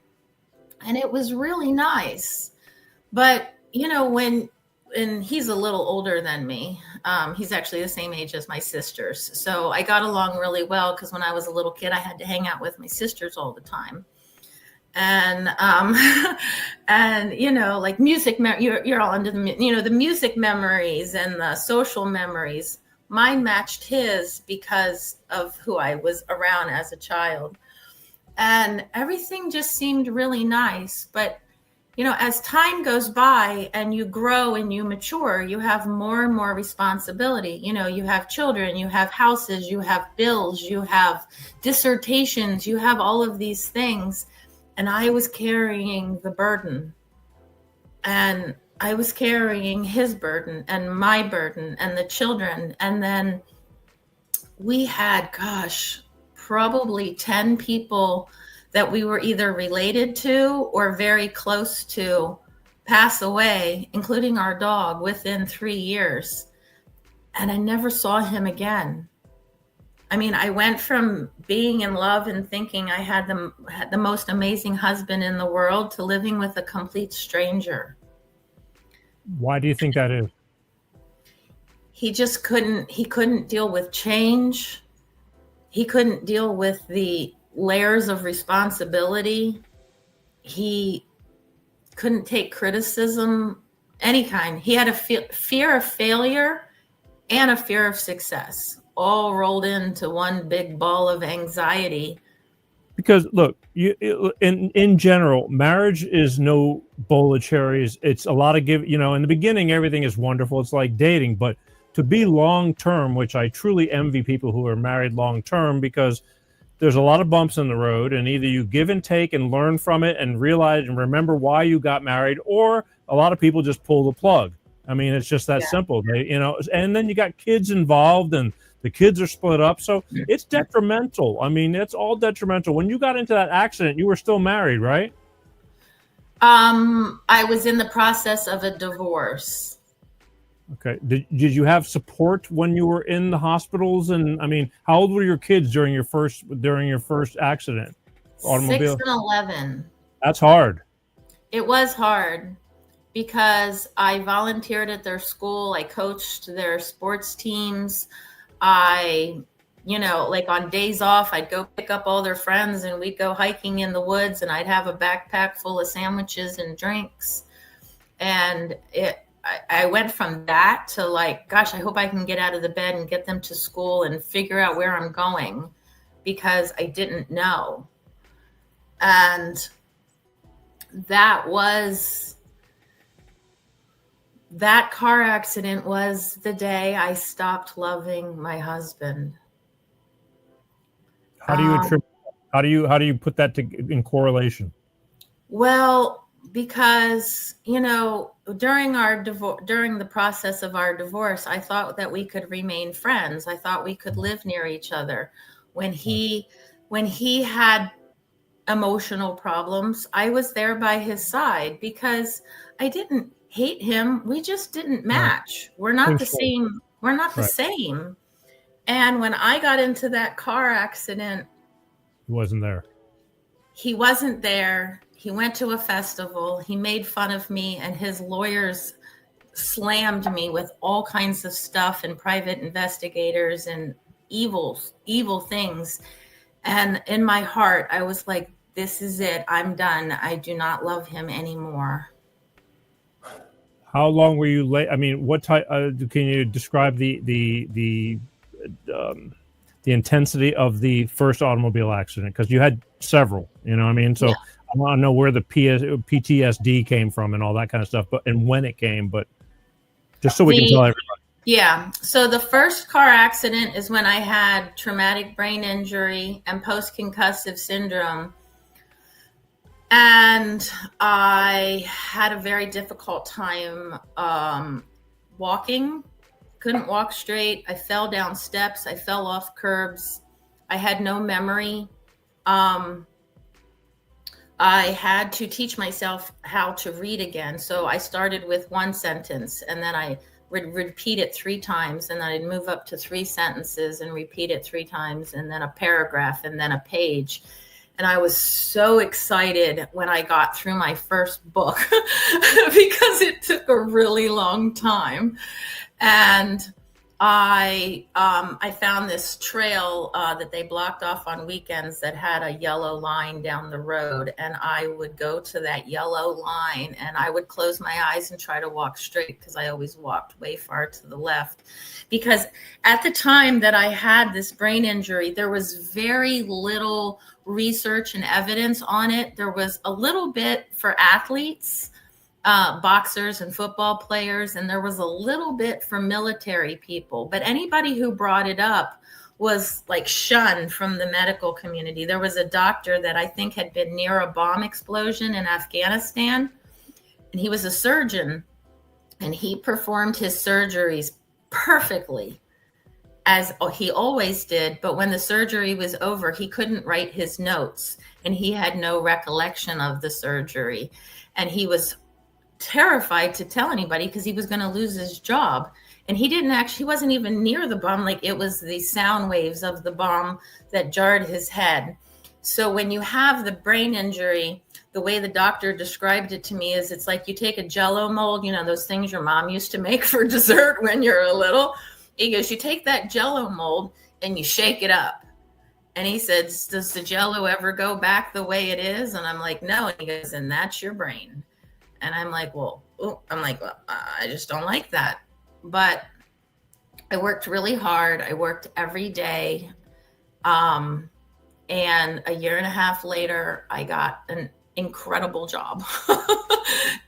it was really nice. But, and he's a little older than me. He's actually the same age as my sisters. So I got along really well because when I was a little kid, I had to hang out with my sisters all the time. And, like music, you're all into the music memories and the social memories. Mine matched his because of who I was around as a child. And everything just seemed really nice. But, as time goes by and you grow and you mature, you have more and more responsibility. You have children, you have houses, you have bills, you have dissertations, you have all of these things. And I was carrying the burden. And I was carrying his burden and my burden and the children. And then we had, probably 10 people that we were either related to or very close to pass away, including our dog, within 3 years. And I never saw him again. I mean, I went from being in love and thinking I had the most amazing husband in the world to living with a complete stranger. Why do you think that is? He just couldn't deal with change. He couldn't deal with the layers of responsibility. He couldn't take criticism, any kind. He had a fear of failure and a fear of success, all rolled into one big ball of anxiety. Because look, in general, marriage is no bowl of cherries. It's a lot of in the beginning, everything is wonderful. It's like dating, but to be long-term, which I truly envy people who are married long-term, because there's a lot of bumps in the road, and either you give and take and learn from it and realize and remember why you got married, or a lot of people just pull the plug. I mean, it's just that simple. And then you got kids involved and the kids are split up. So it's detrimental. I mean, it's all detrimental. When you got into that accident, you were still married, right? I was in the process of a divorce. Okay. Did you have support when you were in the hospitals? And I mean, how old were your kids during your first accident? Automobile? 6 and 11. That's hard. It was hard because I volunteered at their school. I coached their sports teams. Like on days off, I'd go pick up all their friends and we'd go hiking in the woods, and I'd have a backpack full of sandwiches and drinks. And I went from that to like, gosh, I hope I can get out of the bed and get them to school and figure out where I'm going, because I didn't know. And that car accident was the day I stopped loving my husband. How do you attribute? How do you put that in correlation? Well, because during the process of our divorce, I thought that we could remain friends. I thought we could live near each other. When he had emotional problems, I was there by his side because I didn't hate him. We just didn't match. We're not the same. We're not the same. And when I got into that car accident, he wasn't there. He wasn't there. He went to a festival. He made fun of me, and his lawyers slammed me with all kinds of stuff and private investigators and evil things. And in my heart, I was like, this is it. I'm done. I do not love him anymore. How long were you late? I mean, what type? Can you describe the intensity of the first automobile accident? Because you had several, I mean. So I want to know where the PTSD came from and all that kind of stuff, and when it came. But just so we can tell everybody. Yeah. So the first car accident is when I had traumatic brain injury and post-concussive syndrome. And I had a very difficult time walking. Couldn't walk straight. I fell down steps. I fell off curbs. I had no memory. I had to teach myself how to read again. So I started with one sentence, and then I would repeat it 3 times, and then I'd move up to 3 sentences and repeat it 3 times, and then a paragraph, and then a page. And I was so excited when I got through my first book because it took a really long time. And I found this trail that they blocked off on weekends that had a yellow line down the road. And I would go to that yellow line and I would close my eyes and try to walk straight, because I always walked way far to the left. Because at the time that I had this brain injury, there was very little research and evidence on it. There was a little bit for athletes, boxers and football players, and there was a little bit for military people. But anybody who brought it up was like shunned from the medical community. There was a doctor that I think had been near a bomb explosion in Afghanistan, and he was a surgeon, and he performed his surgeries perfectly, as he always did. But when the surgery was over, he couldn't write his notes, and he had no recollection of the surgery. And he was terrified to tell anybody because he was going to lose his job. And he wasn't even near the bomb. Like, it was the sound waves of the bomb that jarred his head. So when you have the brain injury, the way the doctor described it to me is it's like you take a Jell-O mold, you know, those things your mom used to make for dessert when you're little. He goes, you take that Jell-O mold and you shake it up. And he said, does the Jell-O ever go back the way it is? And I'm like, no. And he goes, and that's your brain. And I'm like, well, I just don't like that. But I worked really hard. I worked every day. And a year and a half later, I got an incredible job.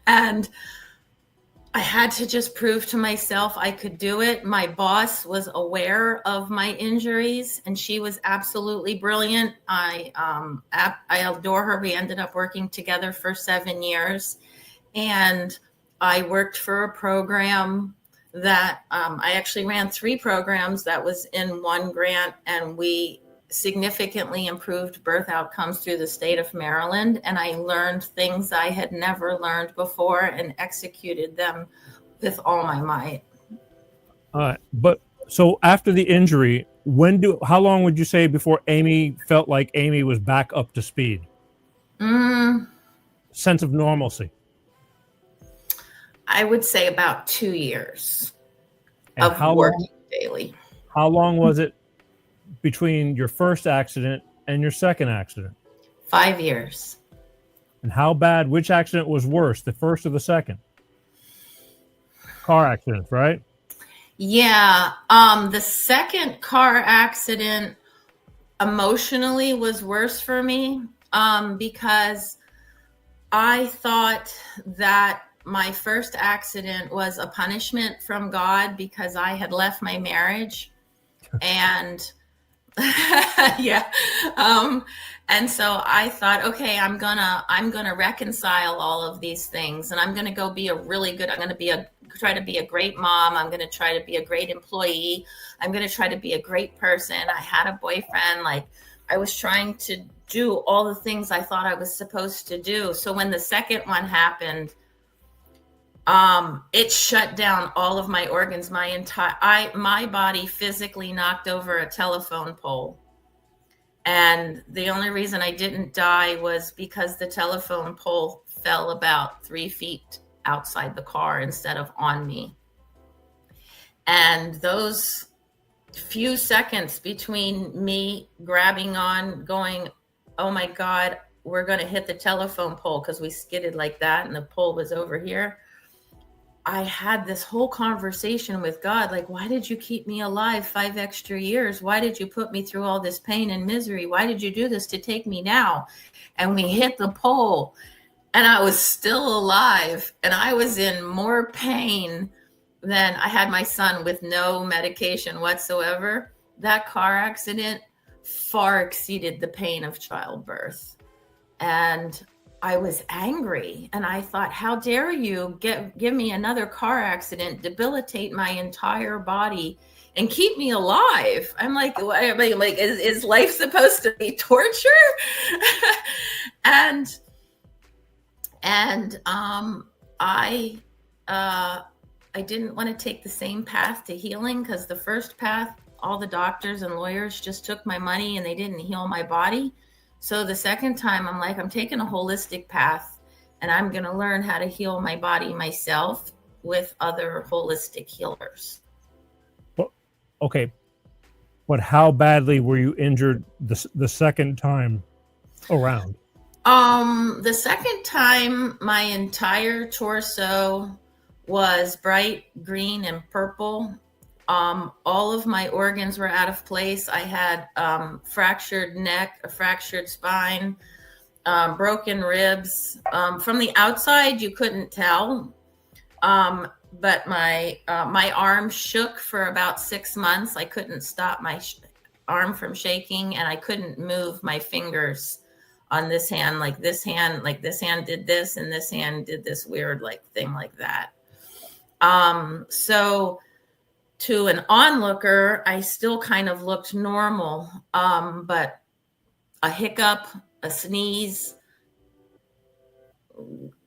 And I had to just prove to myself I could do it. My boss was aware of my injuries, and she was absolutely brilliant. I adore her. We ended up working together for 7 years. And I worked for a program that I actually ran 3 programs that was in one grant, and we significantly improved birth outcomes through the state of Maryland. And I learned things I had never learned before and executed them with all my might. But so after the injury, how long would you say before Amy felt like Amy was back up to speed? Sense of normalcy. I would say about 2 years of working daily. How long was it between your first accident and your second accident? 5 years. And how bad, which accident was worse, the first or the second? Car accidents, right? Yeah. The second car accident emotionally was worse for me because I thought that my first accident was a punishment from God because I had left my marriage. And yeah. And so I thought, okay, I'm gonna reconcile all of these things, and I'm gonna go be I'm gonna try to be a great mom. I'm gonna try to be a great employee. I'm gonna try to be a great person. I had a boyfriend. Like, I was trying to do all the things I thought I was supposed to do. So when the second one happened, it shut down all of my organs. My body physically knocked over a telephone pole. And the only reason I didn't die was because the telephone pole fell about 3 feet outside the car instead of on me. And those few seconds between me grabbing on, going, oh my God, we're going to hit the telephone pole, because we skidded like that and the pole was over here. I had this whole conversation with God, like, why did you keep me alive 5 extra years? Why did you put me through all this pain and misery? Why did you do this to take me now? And we hit the pole, and I was still alive, and I was in more pain than I had my son with no medication whatsoever. That car accident far exceeded the pain of childbirth. And I was angry, and I thought, how dare you give me another car accident, debilitate my entire body, and keep me alive? I'm like, is life supposed to be torture? and I I didn't want to take the same path to healing, because the first path, all the doctors and lawyers just took my money and they didn't heal my body. So the second time, I'm like, I'm taking a holistic path, and I'm going to learn how to heal my body myself with other holistic healers. Well, okay. But how badly were you injured the second time around? The second time, my entire torso was bright green and purple. All of my organs were out of place. I had fractured neck, a fractured spine, broken ribs. From the outside, you couldn't tell. But my arm shook for about 6 months. I couldn't stop my arm from shaking, and I couldn't move my fingers on this hand. Like this hand did this, and this hand did this weird thing like that. So to an onlooker, I still kind of looked normal. But a hiccup, a sneeze,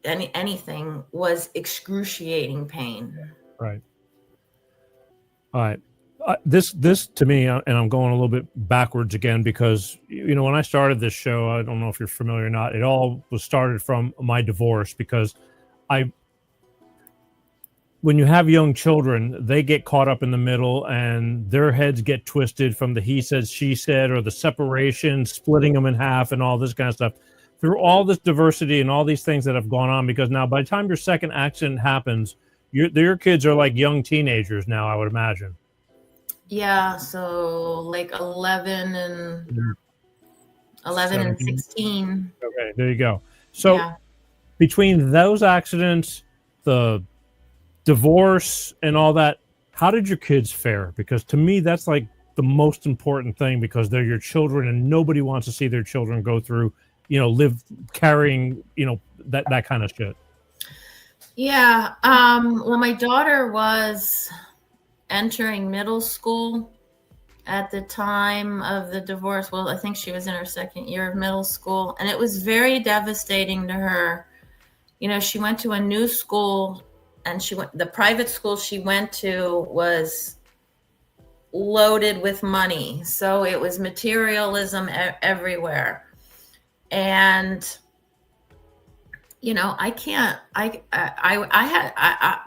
anything was excruciating pain. Right. All right. This to me, and I'm going a little bit backwards again, because, when I started this show, I don't know if you're familiar or not, it all was started from my divorce, because when you have young children, they get caught up in the middle and their heads get twisted from the he said, she said, or the separation, splitting them in half and all this kind of stuff. Through all this diversity and all these things that have gone on, because now by the time your second accident happens, your kids are like young teenagers now, I would imagine. Yeah, so like 11 and 16. Okay, there you go. So between those accidents, the divorce and all that, how did your kids fare? Because to me, that's like the most important thing, because they're your children and nobody wants to see their children go through, live carrying, that kind of shit. Yeah. Well, my daughter was entering middle school at the time of the divorce. Well, I think she was in her second year of middle school, and it was very devastating to her. She went to a new school, and the private school she went to was loaded with money. So it was materialism everywhere. And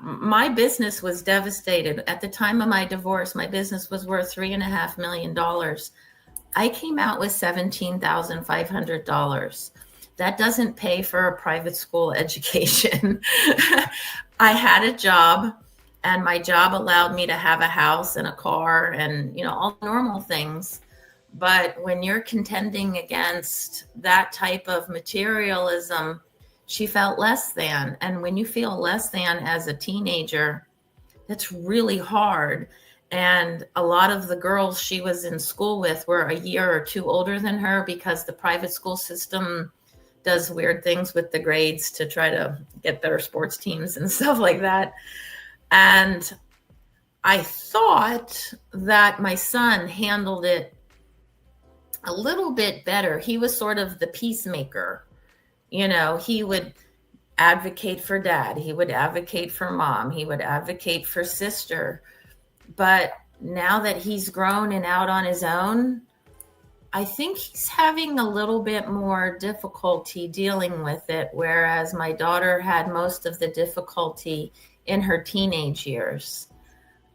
my business was devastated. At the time of my divorce, my business was worth $3.5 million. I came out with $17,500. That doesn't pay for a private school education. I had a job, and my job allowed me to have a house and a car and, all normal things. But when you're contending against that type of materialism, she felt less than. And when you feel less than as a teenager, that's really hard. And a lot of the girls she was in school with were a year or two older than her, because the private school system does weird things with the grades to try to get better sports teams and stuff like that. And I thought that my son handled it a little bit better. He was sort of the peacemaker. He would advocate for dad. He would advocate for mom. He would advocate for sister. But now that he's grown and out on his own, I think he's having a little bit more difficulty dealing with it, whereas my daughter had most of the difficulty in her teenage years.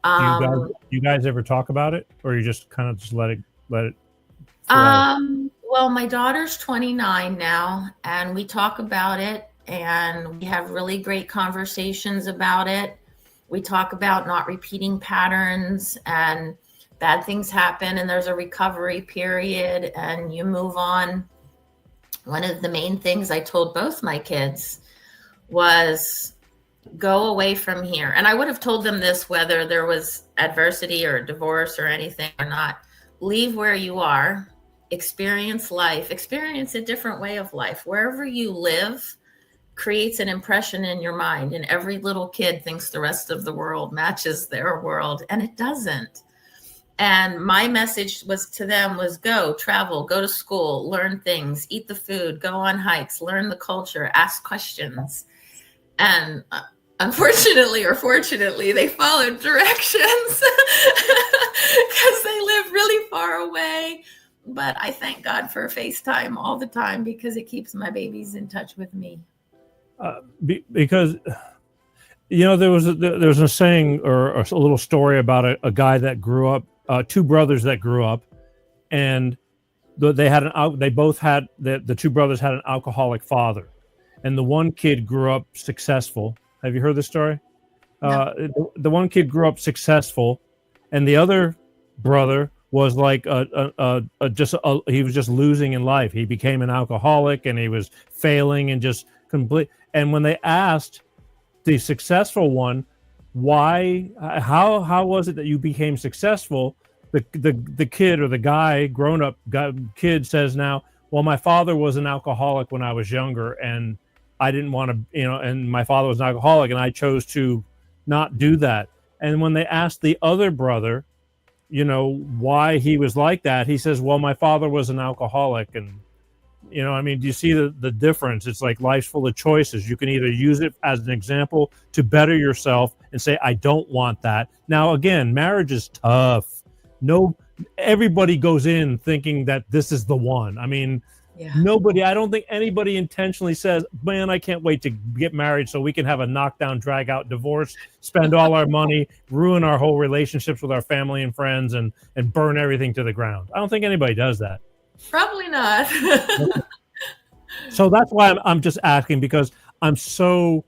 You guys ever talk about it, or you just kind of just let it? Well, my daughter's 29 now, and we talk about it, and we have really great conversations about it. We talk about not repeating patterns, and bad things happen, and there's a recovery period, and you move on. One of the main things I told both my kids was, go away from here. And I would have told them this whether there was adversity or divorce or anything or not. Leave where you are, experience life, experience a different way of life. Wherever you live creates an impression in your mind, and every little kid thinks the rest of the world matches their world, and it doesn't. And my message to them was go, travel, go to school, learn things, eat the food, go on hikes, learn the culture, ask questions. And unfortunately or fortunately, they followed directions because they live really far away. But I thank God for FaceTime all the time because it keeps my babies in touch with me. Because there was a saying or a little story about a guy that grew up, two brothers that grew up, and the two brothers had an alcoholic father, and the one kid grew up successful. Have you heard this story? No. The one kid grew up successful, and the other brother was like he was just losing in life. He became an alcoholic, and he was failing and just complete. And when they asked the successful one, how was it that you became successful? The kid, or the guy, grown up kid, says now, well, my father was an alcoholic when I was younger, and I didn't want to, and my father was an alcoholic, and I chose to not do that. And when they asked the other brother, why he was like that, he says, well, my father was an alcoholic. And do you see the difference? It's like life's full of choices. You can either use it as an example to better yourself and say, I don't want that. Now, again, marriage is tough. Everybody goes in thinking that this is the one. I don't think anybody intentionally says, man, I can't wait to get married so we can have a knockdown, drag out divorce, spend all our money, ruin our whole relationships with our family and friends, and burn everything to the ground. I don't think anybody does that. Probably not. So that's why I'm just asking, because I'm so,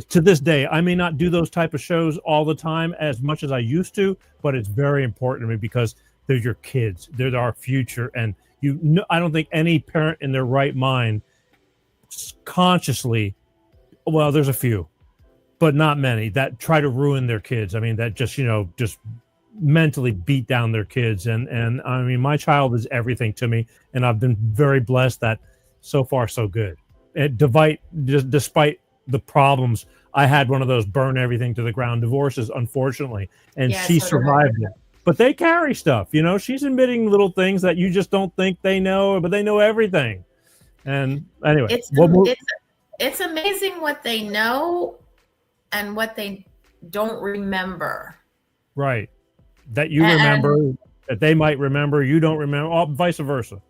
to this day, I may not do those type of shows all the time as much as I used to, but it's very important to me because they're your kids. They're our future. And I don't think any parent in their right mind consciously, well, there's a few, but not many, that try to ruin their kids. That just mentally beat down their kids. And my child is everything to me. And I've been very blessed that so far so good. Despite the problems, I had one of those burn everything to the ground divorces, unfortunately, and she survived it. But they carry stuff, she's admitting little things that you just don't think they know, but they know everything. And anyway, it's amazing what they know and what they don't remember. Right. That you remember, that they might remember, you don't remember, or vice versa.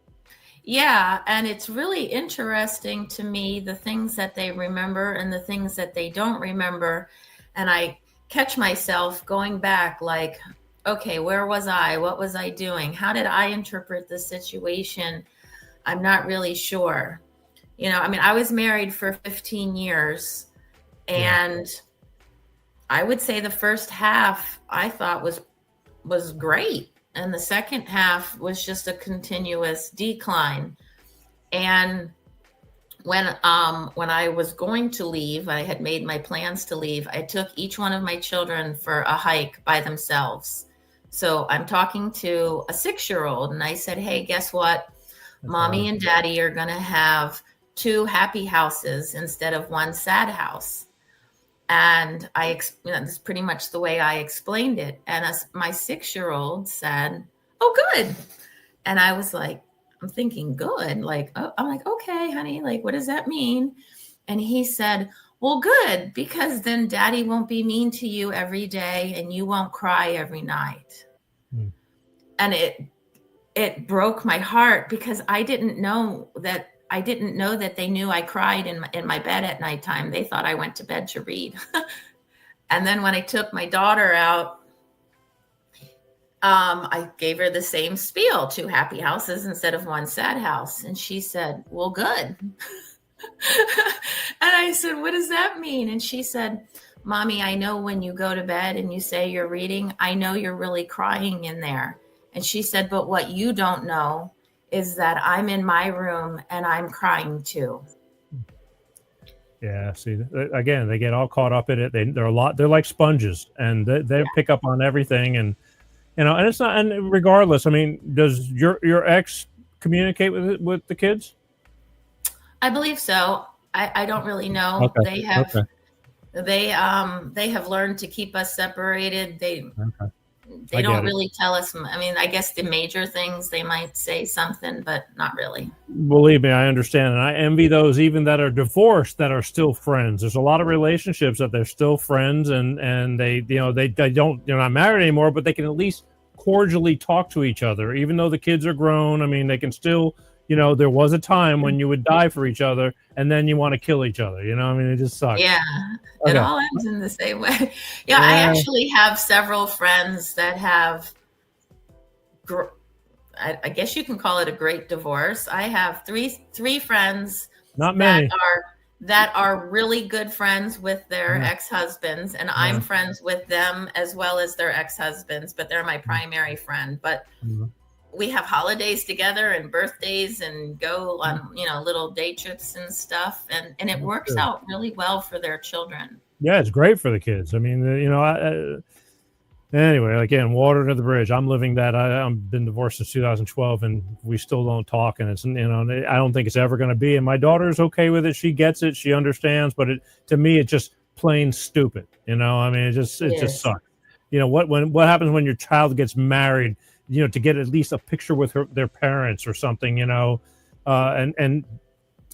Yeah. And it's really interesting to me, the things that they remember and the things that they don't remember. And I catch myself going back like, okay, where was I? What was I doing? How did I interpret the situation? I'm not really sure. I was married for 15 years, and I would say the first half I thought was great. And the second half was just a continuous decline. And when I was going to leave, I had made my plans to leave. I took each one of my children for a hike by themselves. So I'm talking to a 6-year-old, and I said, hey, guess what? Mommy and Daddy are going to have 2 happy houses instead of 1 sad house. And that's pretty much the way I explained it. And my 6-year-old said, oh, good. And I was like, I'm thinking good. Like, oh, I'm like, okay, honey, like, what does that mean? And he said, well, good, because then Daddy won't be mean to you every day and you won't cry every night. And it broke my heart because I didn't know that they knew I cried in my bed at nighttime. They thought I went to bed to read. And then when I took my daughter out, I gave her the same spiel, 2 happy houses instead of 1 sad house. And she said, well, good. And I said, what does that mean? And she said, Mommy, I know when you go to bed and you say you're reading, I know you're really crying in there. And she said, but what you don't know is that I'm in my room and I'm crying too. Yeah. See, again, they get all caught up in it. They're like sponges, and they pick up on everything. And, and it's not, and regardless, does your ex communicate with the kids? I believe so. I don't really know. Okay. They have learned to keep us separated. they don't really tell us. I mean, I guess the major things they might say something, but not really. Believe me, I understand, and I envy those even that are divorced that are still friends. There's a lot of relationships that they're still friends, and they don't, they're not married anymore, but they can at least cordially talk to each other, even though the kids are grown. I mean, they can still, there was a time when you would die for each other, and then you want to kill each other. I mean, it just sucks. Yeah, it all ends in the same way. Yeah, I actually have several friends that have, I guess you can call it a great divorce. I have three friends, not many, that are really good friends with their ex-husbands, and I'm friends with them as well as their ex-husbands, but they're my primary friend. But we have holidays together and birthdays and go on, little day trips and stuff. And it works out really well for their children. Yeah, it's great for the kids. I mean, anyway, again, water under the bridge. I'm living that. I've been divorced since 2012, and we still don't talk. And it's, I don't think it's ever going to be. And my daughter's okay with it. She gets it. She understands. But to me, it's just plain stupid. I mean, it just sucks. What happens when your child gets married? To get at least a picture with their parents or something. And I don't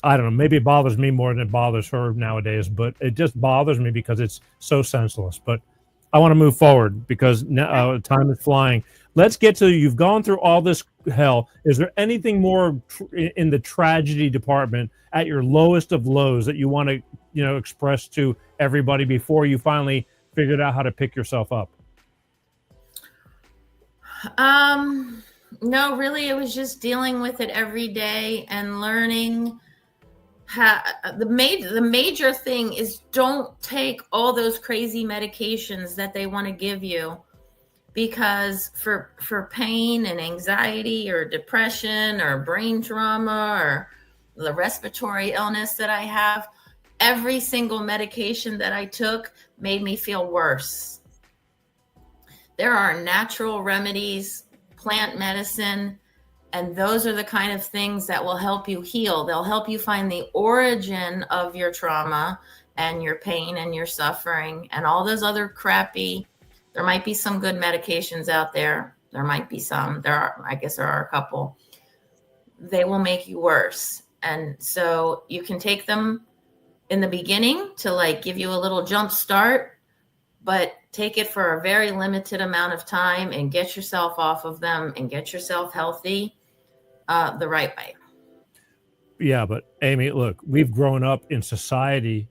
know. Maybe it bothers me more than it bothers her nowadays. But it just bothers me because it's so senseless. But I want to move forward because now time is flying. Let's get to, you've gone through all this hell. Is there anything more in the tragedy department at your lowest of lows that you want to, express to everybody before you finally figured out how to pick yourself up? No, really, it was just dealing with it every day and learning how the major thing is don't take all those crazy medications that they want to give you, because for pain and anxiety or depression or brain trauma or the respiratory illness that I have, every single medication that I took made me feel worse. There are natural remedies, plant medicine, and those are the kind of things that will help you heal. They'll help you find the origin of your trauma and your pain and your suffering and all those other crappy. There might be some good medications out there. There might be some. I guess there are a couple. They will make you worse. And so you can take them in the beginning to give you a little jump start, but take it for a very limited amount of time and get yourself off of them and get yourself healthy the right way. Yeah, but Amy, look, we've grown up in society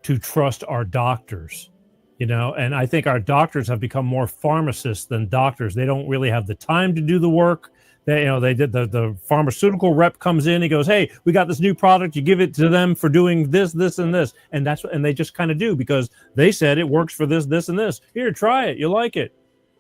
to trust our doctors, and I think our doctors have become more pharmacists than doctors. They don't really have the time to do the work. They did the pharmaceutical rep comes in. He goes, "Hey, we got this new product. You give it to them for doing this, this, and this," and they just kind of do because they said it works for this, this, and this. Here, try it. You like it,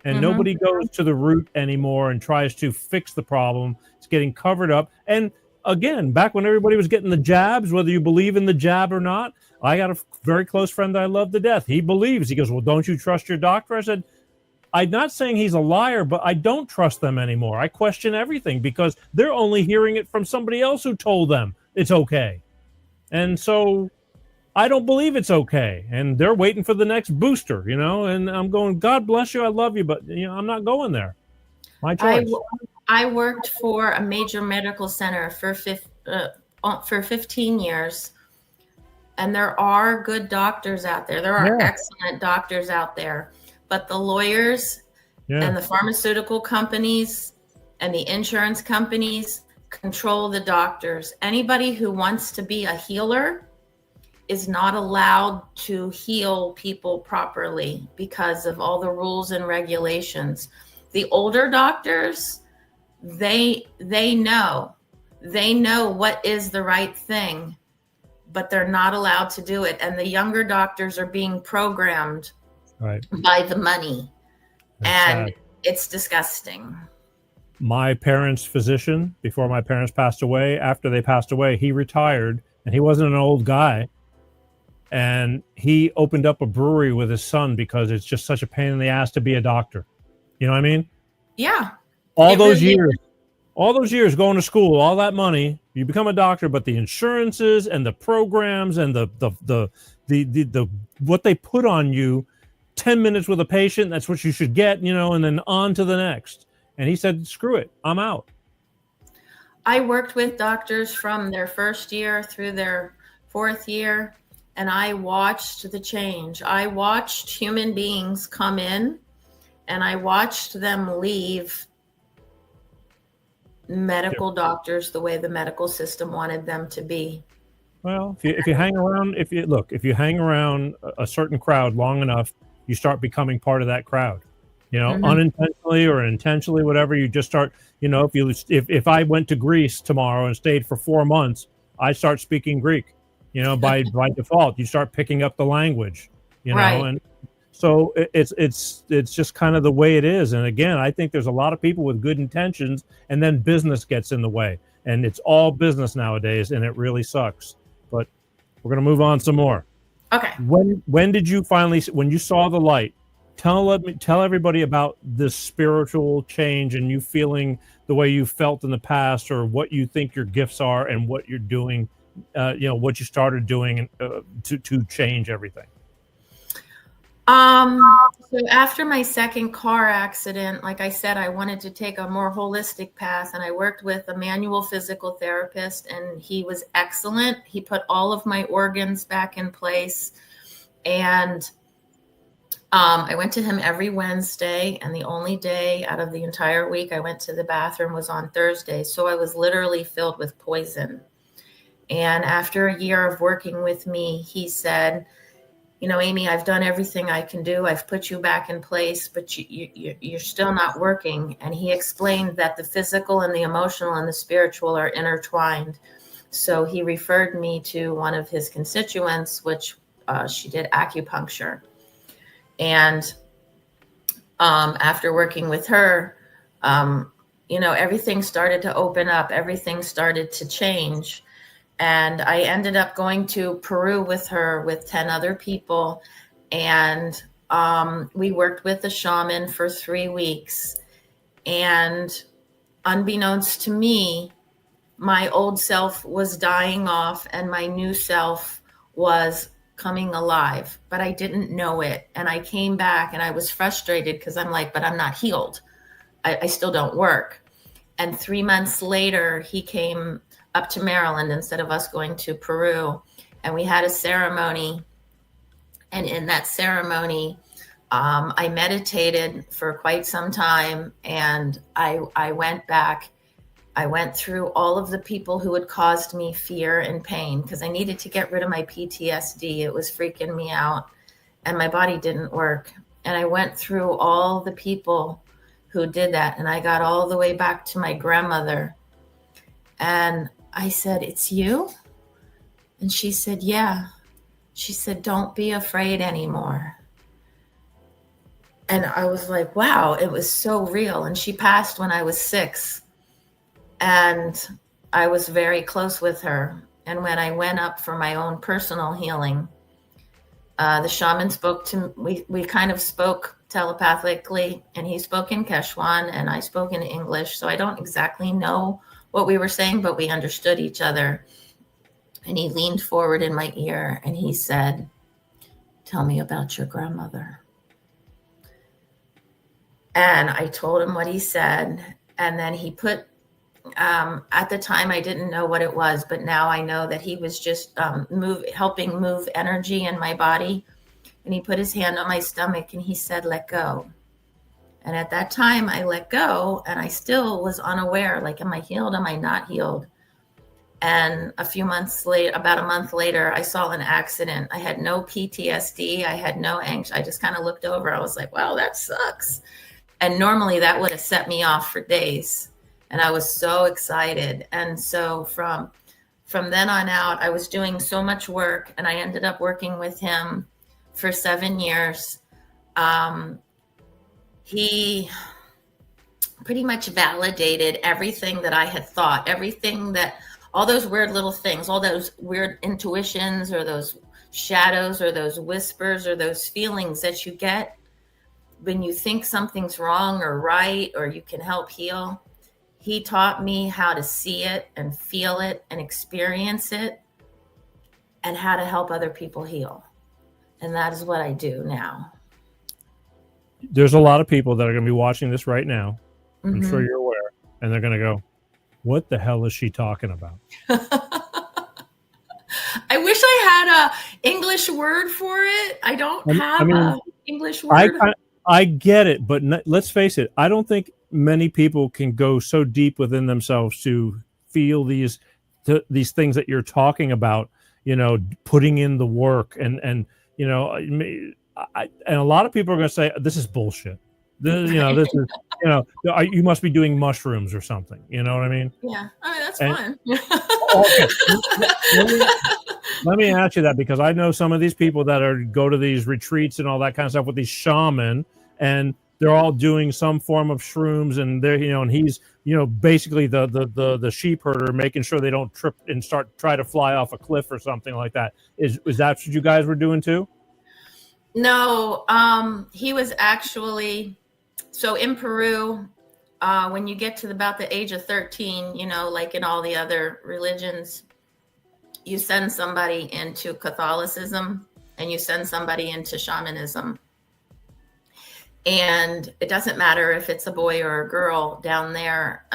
and nobody goes to the root anymore and tries to fix the problem. It's getting covered up. And again, back when everybody was getting the jabs, whether you believe in the jab or not, I got a very close friend that I love to death. He believes. He goes, "Well, don't you trust your doctor?" I said, I'm not saying he's a liar, but I don't trust them anymore. I question everything because they're only hearing it from somebody else who told them it's okay. And so I don't believe it's okay. And they're waiting for the next booster, and I'm going, God bless you. I love you. But, I'm not going there. My choice. I worked for a major medical center for 15 years. And there are good doctors out there. There are excellent doctors out there. But the lawyers and the pharmaceutical companies and the insurance companies control the doctors. Anybody who wants to be a healer is not allowed to heal people properly because of all the rules and regulations. The older doctors, they know what is the right thing, but they're not allowed to do it. And the younger doctors are being programmed by the money. That's sad. It's disgusting. My parents' physician, before my parents passed away, after they passed away, he retired, and he wasn't an old guy. And he opened up a brewery with his son because it's just such a pain in the ass to be a doctor. You know what I mean? Yeah. All those years going to school, all that money, you become a doctor, but the insurances and the programs and the what they put on you 10 minutes with a patient. That's what you should get, and then on to the next. And he said, screw it, I'm out. I worked with doctors from their first year through their fourth year, and I watched the change. I watched human beings come in, and I watched them leave medical doctors the way the medical system wanted them to be. Well, if you hang around, if you hang around a certain crowd long enough, you start becoming part of that crowd. Unintentionally or intentionally, whatever. You just start. If I went to Greece tomorrow and stayed for 4 months, I start speaking Greek. By default, you start picking up the language. And so it's just kind of the way it is. And again, I think there's a lot of people with good intentions, and then business gets in the way, and it's all business nowadays, and it really sucks. But we're gonna move on some more. Okay. When did you finally, when you saw the light? Tell everybody about this spiritual change and you feeling the way you felt in the past, or what you think your gifts are and what you're doing, what you started doing to change everything. So after my second car accident, like I said, I wanted to take a more holistic path, and I worked with a manual physical therapist, and he was excellent. He put all of my organs back in place, and I went to him every Wednesday, and the only day out of the entire week I went to the bathroom was on Thursday. So I was literally filled with poison. And after a year of working with me, he said, Amy, I've done everything I can do. I've put you back in place, but you're still not working. And he explained that the physical and the emotional and the spiritual are intertwined. So he referred me to one of his constituents, which she did acupuncture. And after working with her, everything started to open up. Everything started to change. And I ended up going to Peru with her with 10 other people. And we worked with a shaman for 3 weeks. And unbeknownst to me, my old self was dying off and my new self was coming alive, but I didn't know it. And I came back and I was frustrated because I'm like, but I'm not healed. I still don't work. And 3 months later, he came up to Maryland instead of us going to Peru. And we had a ceremony. And in that ceremony, I meditated for quite some time. And I went back. I went through all of the people who had caused me fear and pain because I needed to get rid of my PTSD. It was freaking me out and my body didn't work. And I went through all the people who did that. And I got all the way back to my grandmother. And I said, "It's you?" And she said, "Yeah." She said, "Don't be afraid anymore." And I was like, wow, it was so real. And she passed when I was 6. And I was very close with her. And when I went up for my own personal healing, the shaman spoke to me. We kind of spoke telepathically, and he spoke in Quechua and I spoke in English. So I don't exactly know what we were saying, but we understood each other. And he leaned forward in my ear and he said, "Tell me about your grandmother." And I told him what he said. And then he put, at the time, I didn't know what it was, but now I know that he was just helping move energy in my body. And he put his hand on my stomach and he said, "Let go." And at that time I let go, and I still was unaware, like, am I healed? Am I not healed? And about a month later, I saw an accident. I had no PTSD. I had no anxiety. I just kind of looked over. I was like, wow, that sucks. And normally that would have set me off for days. And I was so excited. And so from then on out, I was doing so much work, and I ended up working with him for 7 years. He pretty much validated everything that I had thought, all those weird little things, all those weird intuitions or those shadows or those whispers or those feelings that you get when you think something's wrong or right or you can help heal. He taught me how to see it and feel it and experience it and how to help other people heal. And that is what I do now. there's a lot of people that are going to be watching this right now. I'm Mhm. sure you're aware, and they're going to go, "What the hell is she talking about?" I wish I had a English word for it. I don't have a English I word. I get it, but let's face it. I don't think many people can go so deep within themselves to feel these things that you're talking about. You know, putting in the work, and you know, and a lot of people are going to say this is bullshit. This is you must be doing mushrooms or something. You know what I mean? Yeah. Oh, that's And- fun. Okay. Let me ask you that, because I know some of these people that go to these retreats and all that kind of stuff with these shaman, and they're all doing some form of shrooms, and they're and he's basically the sheep herder, making sure they don't trip and try to fly off a cliff or something like that. Is that what you guys were doing too? No, he was actually, so in Peru, when you get to about the age of 13, like in all the other religions, you send somebody into Catholicism and you send somebody into shamanism. And it doesn't matter if it's a boy or a girl down there,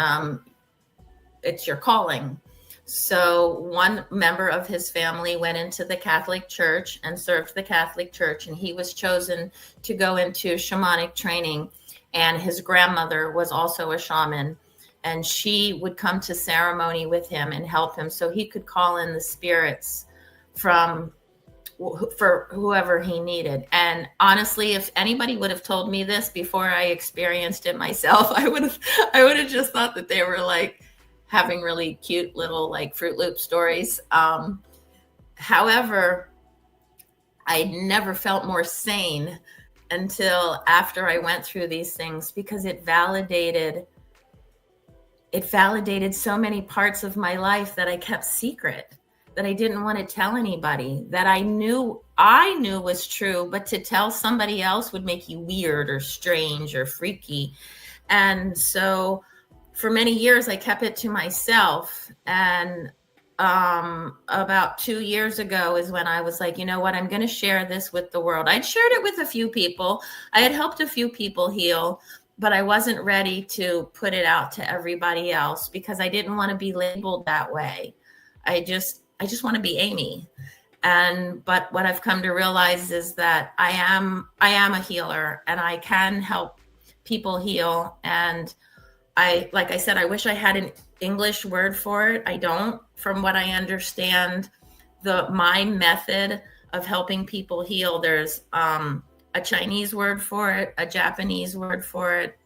it's your calling. So one member of his family went into the Catholic Church and served the Catholic Church, and he was chosen to go into shamanic training. And his grandmother was also a shaman, and she would come to ceremony with him and help him so he could call in the spirits for whoever he needed. And honestly, if anybody would have told me this before I experienced it myself, I would have just thought that they were like having really cute little like Fruit Loop stories. However, I never felt more sane until after I went through these things, because it validated so many parts of my life that I kept secret, that I didn't want to tell anybody, that I knew was true, but to tell somebody else would make you weird or strange or freaky. And so for many years, I kept it to myself. And about 2 years ago is when I was like, you know what, I'm going to share this with the world. I'd shared it with a few people. I had helped a few people heal, but I wasn't ready to put it out to everybody else because I didn't want to be labeled that way. I just want to be Amy. But what I've come to realize is that I am a healer, and I can help people heal. And like I said, I wish I had an English word for it. I don't. From what I understand, my method of helping people heal, there's a Chinese word for it, a Japanese word for it,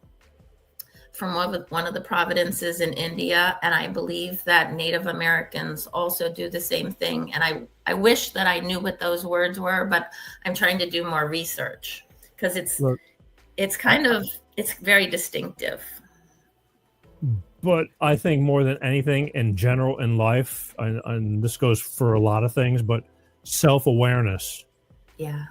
from one of the provinces in India. And I believe that Native Americans also do the same thing. And I wish that I knew what those words were, but I'm trying to do more research, because it's very distinctive. But I think more than anything in general in life, and this goes for a lot of things, but self-awareness. Yeah.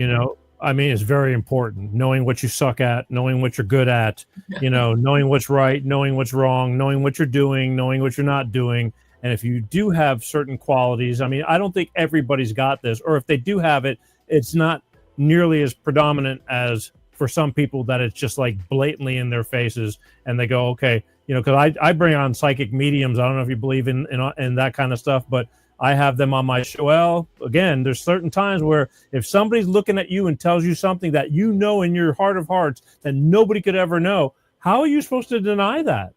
I mean, it's very important. Knowing what you suck at, knowing what you're good at, knowing what's right, knowing what's wrong, knowing what you're doing, knowing what you're not doing. And if you do have certain qualities, I mean, I don't think everybody's got this, or if they do have it, it's not nearly as predominant as for some people that it's just like blatantly in their faces, and they go, okay, because I bring on psychic mediums. I don't know if you believe in that kind of stuff, but I have them on my show. Well, again, there's certain times where if somebody's looking at you and tells you something that in your heart of hearts that nobody could ever know, how are you supposed to deny that?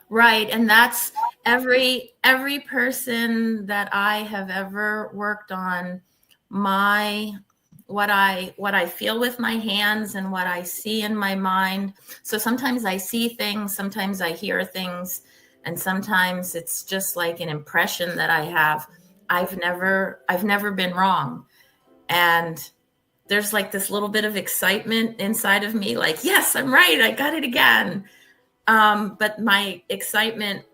Right. And that's every person that I have ever worked on, what I feel with my hands and what I see in my mind. So sometimes I see things, sometimes I hear things, and sometimes it's just like an impression that I have. I've never been wrong. And there's like this little bit of excitement inside of me, like, yes, I'm right, I got it again. But my excitement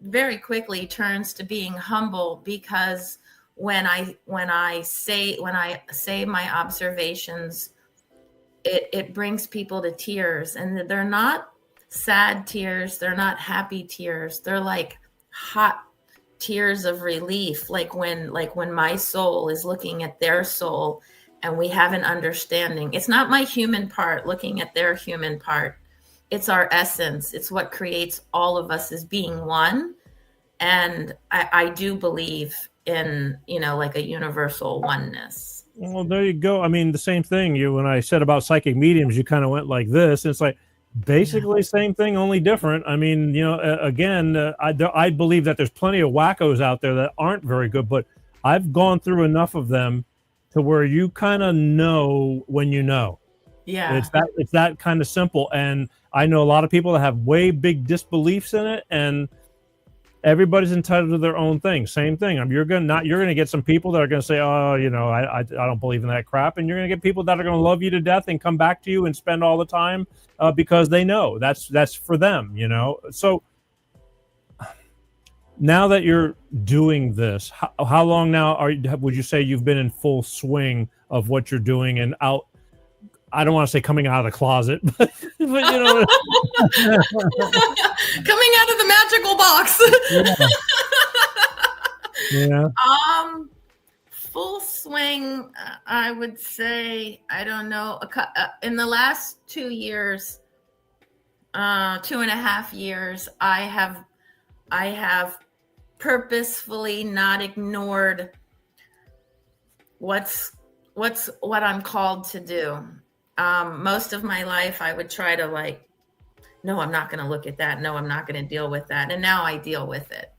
very quickly turns to being humble, because when I say my observations, it brings people to tears, and they're not sad tears, they're not happy tears, they're like hot tears of relief, like when my soul is looking at their soul and we have an understanding. It's not my human part looking at their human part. It's our essence. It's what creates all of us as being one. And I do believe in, like a universal oneness. Well, there you go. I mean, the same thing. When I said about psychic mediums, you kind of went like this. It's like basically same thing, only different. I mean, again, I believe that there's plenty of wackos out there that aren't very good, but I've gone through enough of them to where you kind of know when you know. Yeah. It's that kind of simple. And I know a lot of people that have way big disbeliefs in it, and everybody's entitled to their own thing. Same thing. You're gonna get some people that are gonna say, oh, I don't believe in that crap, and you're gonna get people that are gonna love you to death and come back to you and spend all the time because they know that's for them. So now that you're doing this, how long now would you say you've been in full swing of what you're doing and out? I don't want to say coming out of the closet, but coming out of the magical box. Yeah. Full swing. I would say, I don't know. In the last 2 years, 2.5 years, I have purposefully not ignored what I'm called to do. Most of my life, I would try to no, I'm not going to look at that. No, I'm not going to deal with that. And now I deal with it.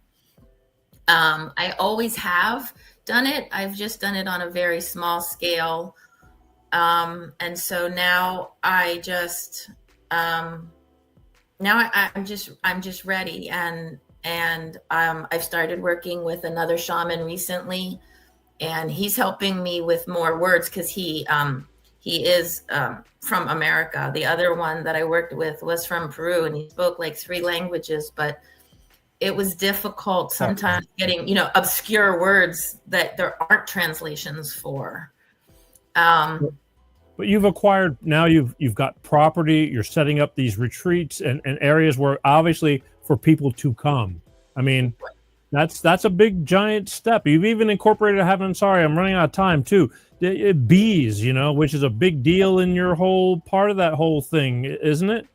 I always have done it. I've just done it on a very small scale. And so now I'm just ready. And I've started working with another shaman recently, and he's helping me with more words because he is from America. The other one that I worked with was from Peru, and he spoke 3 languages, but it was difficult sometimes getting, obscure words that there aren't translations for. But you've acquired, now you've got property, you're setting up these retreats and areas where obviously for people to come. I mean, that's a big giant step. You've even incorporated I'm running out of time too. Bees, which is a big deal in your whole part of that whole thing, isn't it?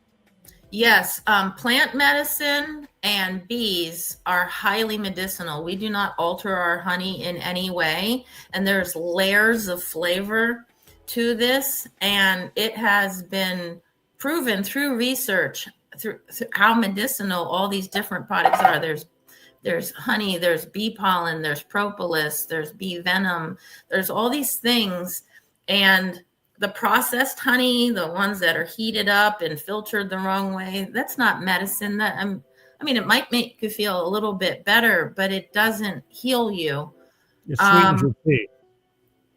Yes. Plant medicine and bees are highly medicinal. We do not alter our honey in any way. And there's layers of flavor to this. And it has been proven through research, through how medicinal all these different products are. There's honey, there's bee pollen, there's propolis, there's bee venom, there's all these things. And the processed honey, the ones that are heated up and filtered the wrong way, that's not medicine. It might make you feel a little bit better, but it doesn't heal you. It sweetens your tea.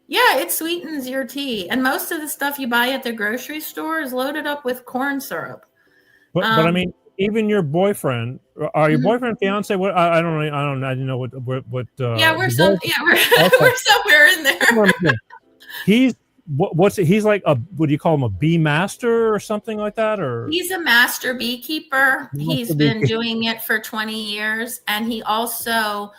Yeah, it sweetens your tea. And most of the stuff you buy at the grocery store is loaded up with corn syrup. But I mean, even your boyfriend, are your boyfriend, fiance? What I don't know. I didn't know what. Yeah, we're somewhere in there. He's he's like what do you call him, a bee master or something like that, or he's a master beekeeper. He's been doing it for 20 years, and he also,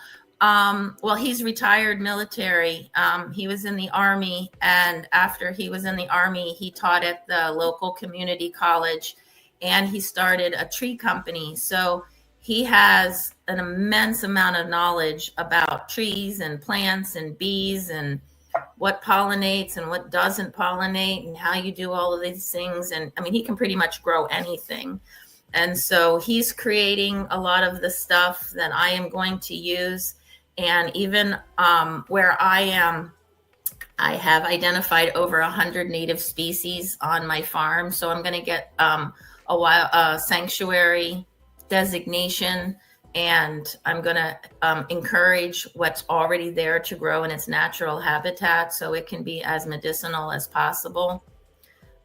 he's retired military. He was in the Army, and after he was in the Army, he taught at the local community college. And he started a tree company. So he has an immense amount of knowledge about trees and plants and bees and what pollinates and what doesn't pollinate and how you do all of these things. And he can pretty much grow anything. And so he's creating a lot of the stuff that I am going to use. And even where I am, I have identified over 100 native species on my farm. So I'm going to get a sanctuary designation, and I'm going to encourage what's already there to grow in its natural habitat so it can be as medicinal as possible.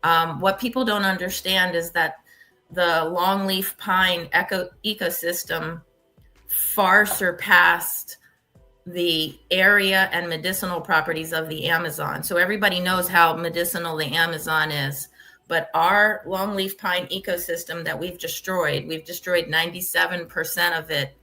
What people don't understand is that the longleaf pine ecosystem far surpassed the area and medicinal properties of the Amazon. So everybody knows how medicinal the Amazon is. But our longleaf pine ecosystem that we've destroyed 97% of it,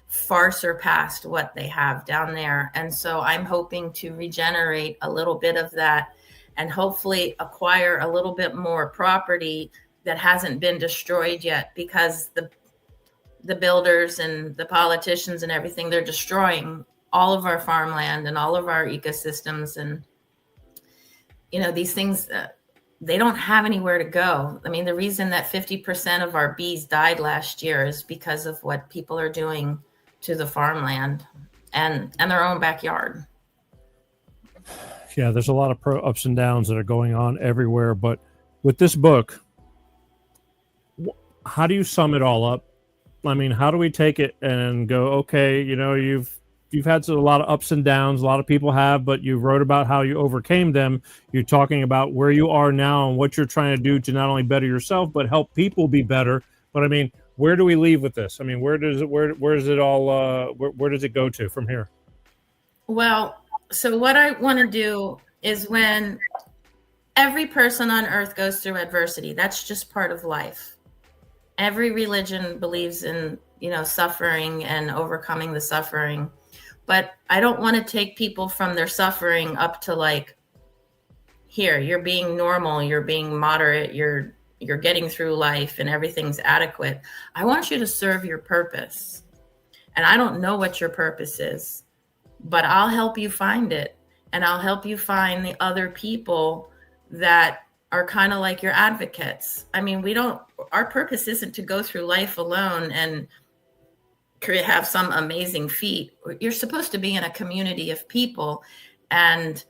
far surpassed what they have down there. And so I'm hoping to regenerate a little bit of that and hopefully acquire a little bit more property that hasn't been destroyed yet, because the builders and the politicians and everything, they're destroying all of our farmland and all of our ecosystems. And, these things, they don't have anywhere to go. I mean, the reason that 50% of our bees died last year is because of what people are doing to the farmland and their own backyard. Yeah, there's a lot of ups and downs that are going on everywhere. But with this book, how do you sum it all up? I mean, how do we take it and go, okay, you've had a lot of ups and downs, a lot of people have, but you wrote about how you overcame them. You're talking about where you are now and what you're trying to do to not only better yourself, but help people be better. But I mean, where do we leave with this? I mean, where does it all, where does it go to from here? Well, so what I want to do is, when every person on earth goes through adversity, that's just part of life. Every religion believes in, suffering and overcoming the suffering. But I don't want to take people from their suffering up to like, here, you're being normal, you're being moderate, you're getting through life and everything's adequate. I want you to serve your purpose. And I don't know what your purpose is, but I'll help you find it. And I'll help you find the other people that are kind of like your advocates. I mean, our purpose isn't to go through life alone and have some amazing feat. You're supposed to be in a community of people, and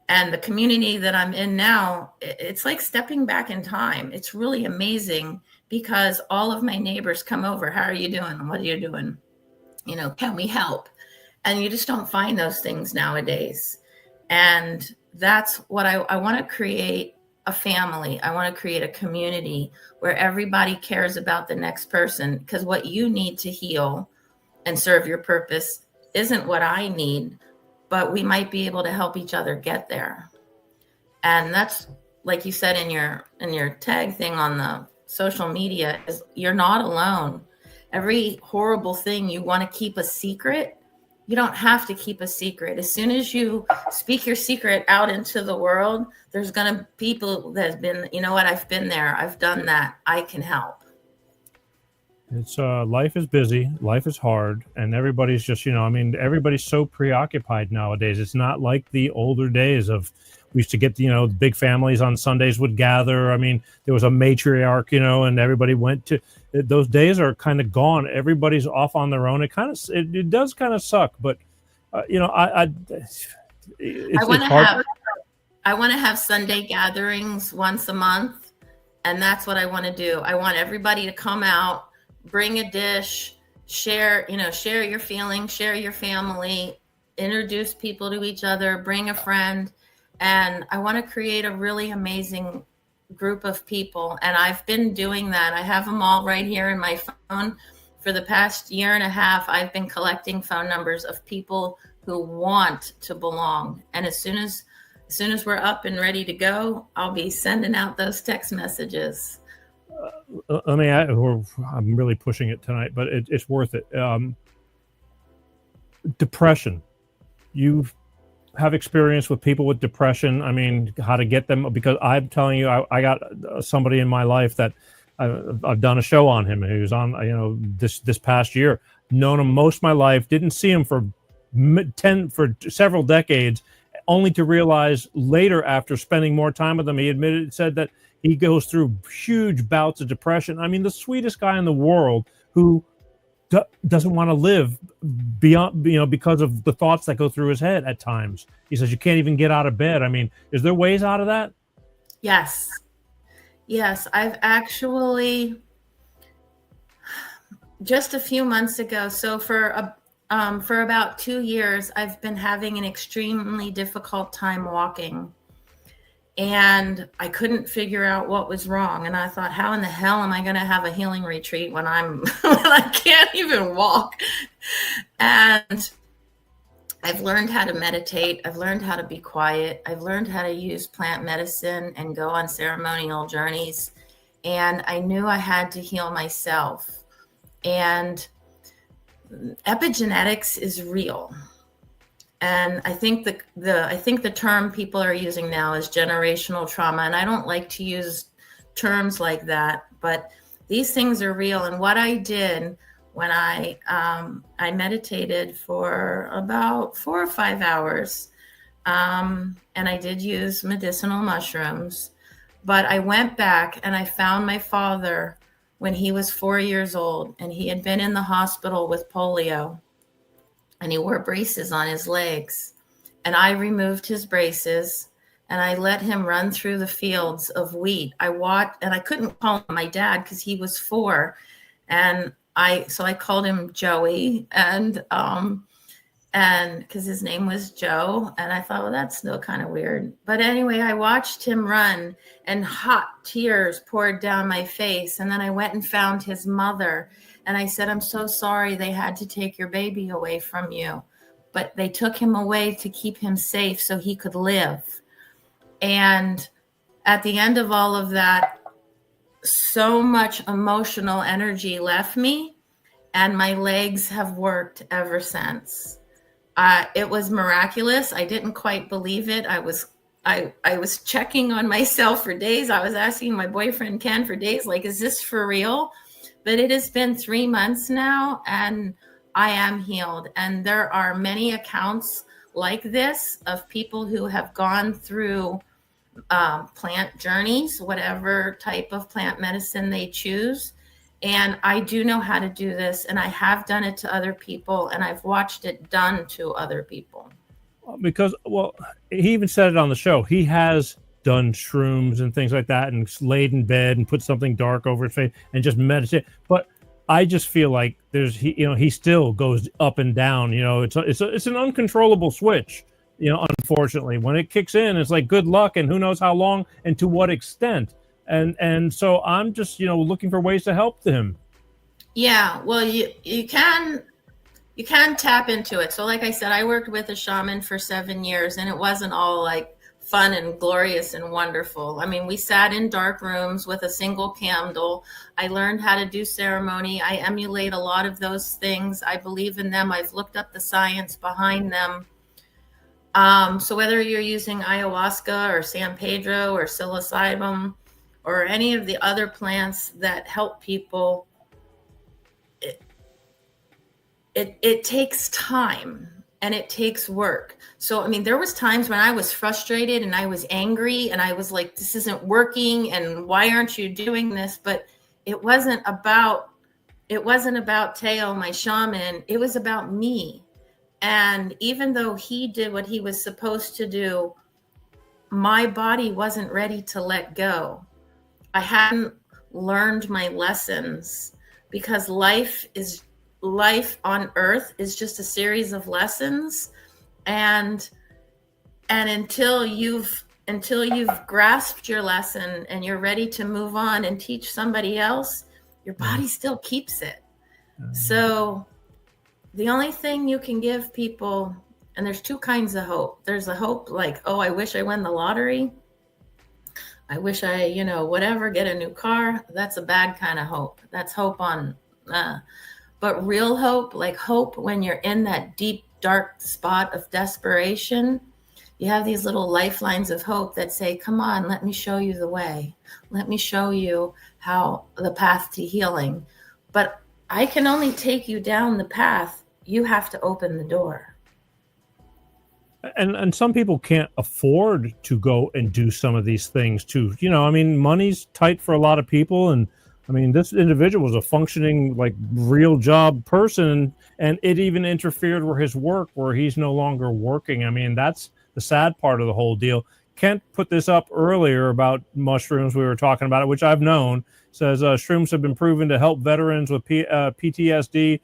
the community that I'm in now, it's like stepping back in time. It's really amazing, because all of my neighbors come over. How are you doing? What are you doing? Can we help? And you just don't find those things nowadays. And that's what I want to create. A family. I want to create a community where everybody cares about the next person, because what you need to heal and serve your purpose isn't what I need, but we might be able to help each other get there. And that's, like you said in your tag thing on the social media, is you're not alone. Every horrible thing you want to keep a secret, you don't have to keep a secret. As soon as you speak your secret out into the world, there's going to be people that have been, I've been there, I've done that, I can help. It's life is busy, life is hard, and everybody's just, everybody's so preoccupied nowadays. It's not like the older days of, we used to get, big families on Sundays would gather. I mean, there was a matriarch, and everybody went to, those days are kind of gone. Everybody's off on their own. It does kind of suck, but I want to have Sunday gatherings once a month, and that's what I want to do. I want everybody to come out, bring a dish, share your feelings, share your family, introduce people to each other, bring a friend. And I want to create a really amazing group of people. And I've been doing that. I have them all right here in my phone. For the past year and a half, I've been collecting phone numbers of people who want to belong. And as soon as we're up and ready to go, I'll be sending out those text messages. I'm really pushing it tonight, but it's worth it. Depression. You have experience with people with depression. I mean, how to get them, because I'm telling you, I got somebody in my life that I've done a show on him. He was on, this past year, known him most of my life, didn't see him for several decades, only to realize later, after spending more time with him, he said that he goes through huge bouts of depression. I mean, the sweetest guy in the world who doesn't want to live beyond, because of the thoughts that go through his head at times. He says you can't even get out of bed. I mean, is there ways out of that? Yes. I've actually, just a few months ago, so for about 2 years, I've been having an extremely difficult time walking. And I couldn't figure out what was wrong. And I thought, how in the hell am I going to have a healing retreat when I can't even walk? And I've learned how to meditate. I've learned how to be quiet. I've learned how to use plant medicine and go on ceremonial journeys. And I knew I had to heal myself. And epigenetics is real. And I think the term people are using now is generational trauma. And I don't like to use terms like that, but these things are real. And what I did when I meditated for about 4 or 5 hours, and I did use medicinal mushrooms, but I went back and I found my father when he was 4 years old, and he had been in the hospital with polio, and he wore braces on his legs. And I removed his braces and I let him run through the fields of wheat. I watched, and I couldn't call him my dad because he was 4. And so I called him Joey, and because his name was Joe, and I thought, well, that's still kind of weird. But anyway, I watched him run, and hot tears poured down my face. And then I went and found his mother, and I said, I'm so sorry they had to take your baby away from you, but they took him away to keep him safe so he could live. And at the end of all of that, so much emotional energy left me, and my legs have worked ever since. It was miraculous. I didn't quite believe it. I was checking on myself for days. I was asking my boyfriend Ken for days, like, is this for real? But it has been 3 months now, and I am healed. And there are many accounts like this of people who have gone through plant journeys, whatever type of plant medicine they choose. And I do know how to do this, and I have done it to other people, and I've watched it done to other people. Because, well, he even said it on the show. He has done shrooms and things like that, and laid in bed and put something dark over his face and just meditate. But I just feel like he still goes up and down. It's an uncontrollable switch. Unfortunately, when it kicks in, it's like good luck, and who knows how long and to what extent. And so I'm just looking for ways to help him. Yeah, well, you can tap into it. So like I said, I worked with a shaman for 7 years, and it wasn't all like fun and glorious and wonderful. I mean, we sat in dark rooms with a single candle. I learned how to do ceremony. I emulate a lot of those things. I believe in them. I've looked up the science behind them. So whether you're using ayahuasca or San Pedro or psilocybin or any of the other plants that help people, it takes time and it takes work. So, I mean, there was times when I was frustrated and I was angry and I was like, this isn't working, and why aren't you doing this? But it wasn't about Teo, my shaman. It was about me. And even though he did what he was supposed to do, my body wasn't ready to let go. I hadn't learned my lessons, because life on earth is just a series of lessons. And until you've grasped your lesson and you're ready to move on and teach somebody else, your body still keeps it. So the only thing you can give people, and there's 2 kinds of hope. There's a hope like, oh, I wish I won the lottery. I wish I, whatever, get a new car. That's a bad kind of hope. That's hope but real hope, like hope when you're in that deep, dark spot of desperation, you have these little lifelines of hope that say, come on, let me show you the way. Let me show you how the path to healing. But I can only take you down the path. You have to open the door. And some people can't afford to go and do some of these things too. Money's tight for a lot of people. And I mean, this individual was a functioning, like, real job person, and it even interfered with his work, where he's no longer working. I mean, that's the sad part of the whole deal. Kent put this up earlier about mushrooms. We were talking about it, which I've known. Says shrooms have been proven to help veterans with PTSD,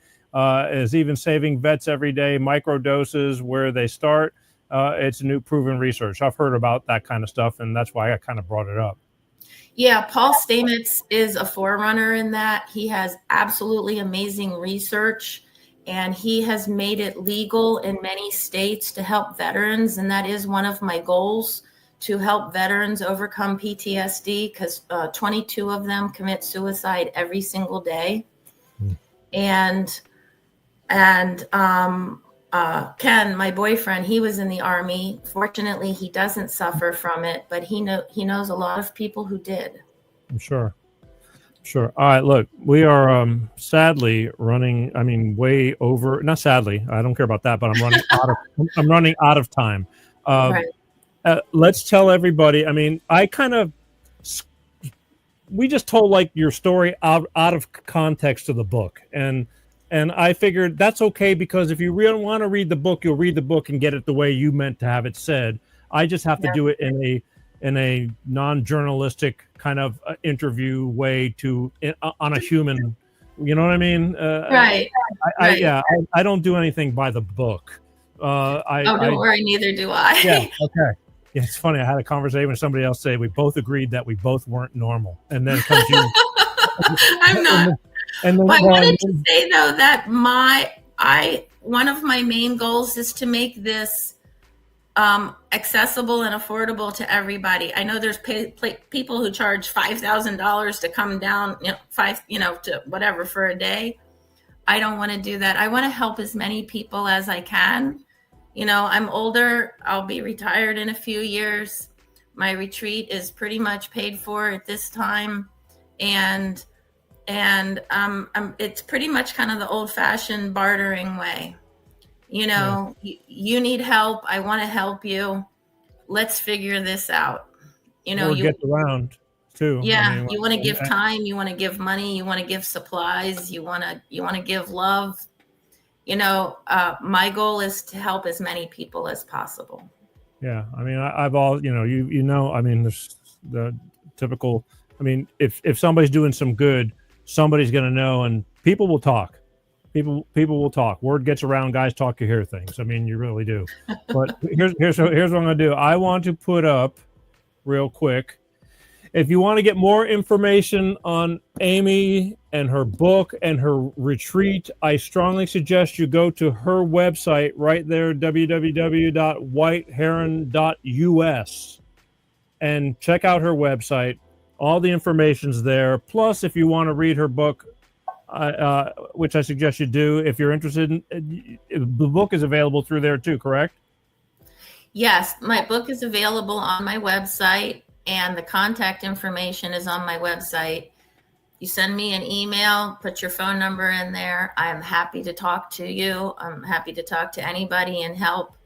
is even saving vets every day. Micro doses where they start. It's new proven research. I've heard about that kind of stuff, and that's why I kind of brought it up. Yeah, Paul Stamets is a forerunner in that. He has absolutely amazing research, and he has made it legal in many states to help veterans. And that is one of my goals, to help veterans overcome PTSD, because 22 of them commit suicide every single day. And Ken, my boyfriend, he was in the Army. Fortunately, he doesn't suffer from it, but he knows a lot of people who did. I'm sure. Sure. All right. Look, we are sadly running. I mean, way over. Not sadly. I don't care about that. But I'm running out of. I'm running out of time. Right. Let's tell everybody. I mean, we just told like your story out of context of the book, and I figured that's okay because if you really want to read the book, you'll read the book and get it the way you meant to have it said. I just have to do it in a non-journalistic kind of interview way on a human, you know what I mean? Right. I don't do anything by the book. Don't worry, neither do I. Yeah. Okay. Yeah, it's funny. I had a conversation with somebody else say we both agreed that we both weren't normal, and then comes you. I'm not. And then, I wanted to say though that one of my main goals is to make this accessible and affordable to everybody. I know there's people who charge $5,000 to come down, to whatever for a day. I don't want to do that. I want to help as many people as I can. I'm older. I'll be retired in a few years. My retreat is pretty much paid for at this time, and it's pretty much kind of the old-fashioned bartering way. You need help. I want to help you. Let's figure this out. You get around too. Yeah. You want to give time. You want to give money. You want to give supplies. You want to give love. My goal is to help as many people as possible. Yeah. I mean, I mean, there's the typical, I mean, if somebody's doing some good, somebody's going to know, and people will talk. People will talk. Word gets around. Guys talk. You hear things. I mean, you really do. But here's what I'm going to do. I want to put up real quick. If you want to get more information on Amy and her book and her retreat, I strongly suggest you go to her website right there, www.whiteheron.us, and check out her website. All the information's there. Plus, if you want to read her book, which I suggest you do if you're interested the book is available through there too, correct? Yes, my book is available on my website, and the contact information is on my website. You send me an email, put your phone number in there. I'm happy to talk to you. I'm happy to talk to anybody and help.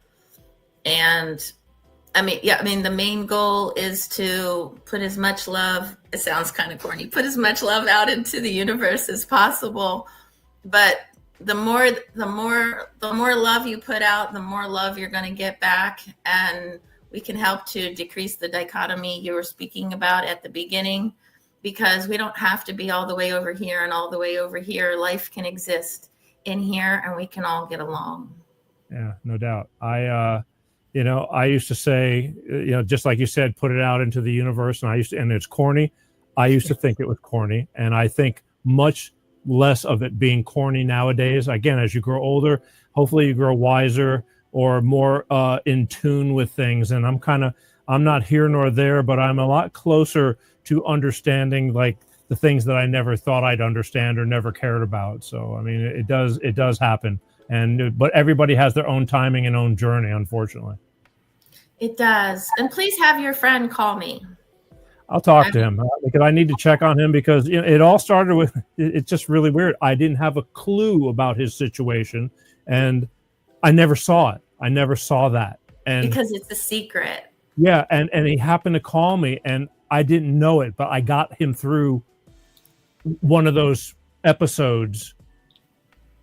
And the main goal is to put as much love, it sounds kind of corny, put as much love out into the universe as possible. But the more love you put out, the more love you're going to get back. And we can help to decrease the dichotomy you were speaking about at the beginning, because we don't have to be all the way over here and all the way over here. Life can exist in here and we can all get along. Yeah, no doubt. I used to say, just like you said, put it out into the universe. And it's corny. I used to think it was corny. And I think much less of it being corny nowadays. Again, as you grow older, hopefully you grow wiser or more in tune with things. And I'm not here nor there, but I'm a lot closer to understanding like the things that I never thought I'd understand or never cared about. So, I mean, it does happen. But everybody has their own timing and own journey, unfortunately. It does. And please have your friend call me. I'll talk to him because I need to check on him, because it all started with, it's just really weird. I didn't have a clue about his situation and I never saw it. I never saw that. And because it's a secret. Yeah. And he happened to call me and I didn't know it, but I got him through one of those episodes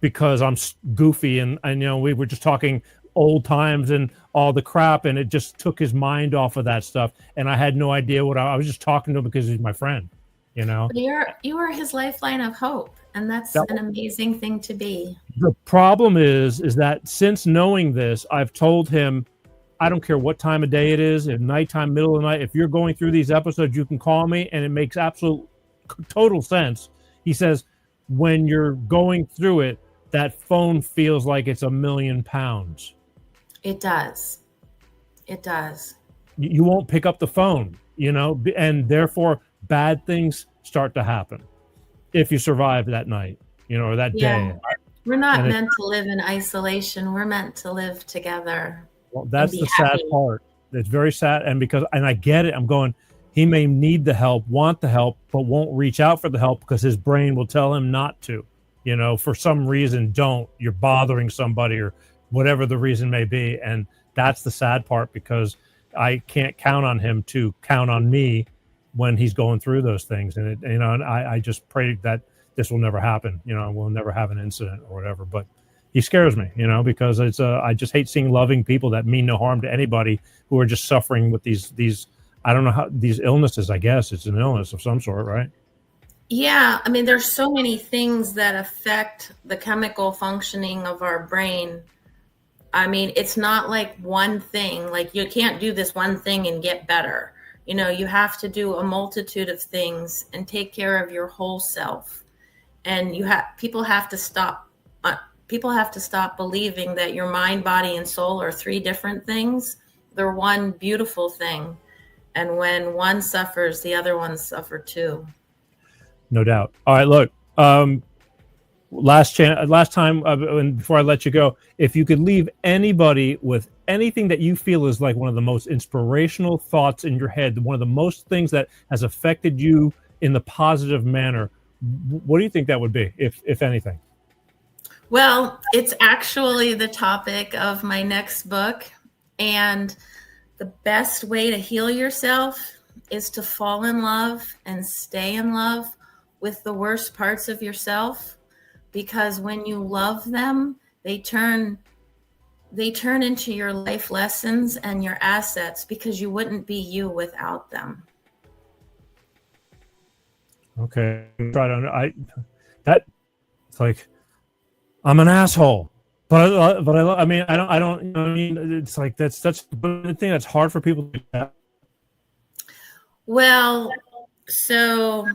because I'm goofy and I know we were just talking old times and all the crap, and it just took his mind off of that stuff. And I had no idea what I was just talking to him because he's my friend, But you are his lifeline of hope, and that's an amazing thing to be. The problem is that since knowing this, I've told him, I don't care what time of day it is, at nighttime, middle of the night, if you're going through these episodes, you can call me, and it makes total sense. He says, when you're going through it, that phone feels like it's 1,000,000 pounds. It does. It does. You won't pick up the phone, and therefore bad things start to happen if you survive that night, or that day. We're not And meant to live in isolation. We're meant to live together. well, that's be the sad happy. part. It's very sad. And I get it. I'm going, he may need the help, want the help, but won't reach out for the help because his brain will tell him not to. For some reason, don't. You're bothering somebody or whatever the reason may be. And that's the sad part, because I can't count on him to count on me when he's going through those things. And and I just pray that this will never happen. We'll never have an incident or whatever. But he scares me, because it's I just hate seeing loving people that mean no harm to anybody who are just suffering with these I don't know how, these illnesses. I guess it's an illness of some sort, right? Yeah, I mean, there's so many things that affect the chemical functioning of our brain. I mean, it's not like one thing. Like, you can't do this one thing and get better. You have to do a multitude of things and take care of your whole self. And people have to stop believing that your mind, body, and soul are three different things. They're one beautiful thing. And when one suffers, the other ones suffer too. No doubt. All right, look, last time, and before I let you go, if you could leave anybody with anything that you feel is like one of the most inspirational thoughts in your head, one of the most things that has affected you in the positive manner, what do you think that would be, if anything? Well, it's actually the topic of my next book. And the best way to heal yourself is to fall in love and stay in love with the worst parts of yourself, because when you love them, they turn into your life lessons and your assets, because you wouldn't be you without them. Okay. It's like, I'm an asshole, but I mean, I don't, it's like, that's the thing that's hard for people to do. Well, so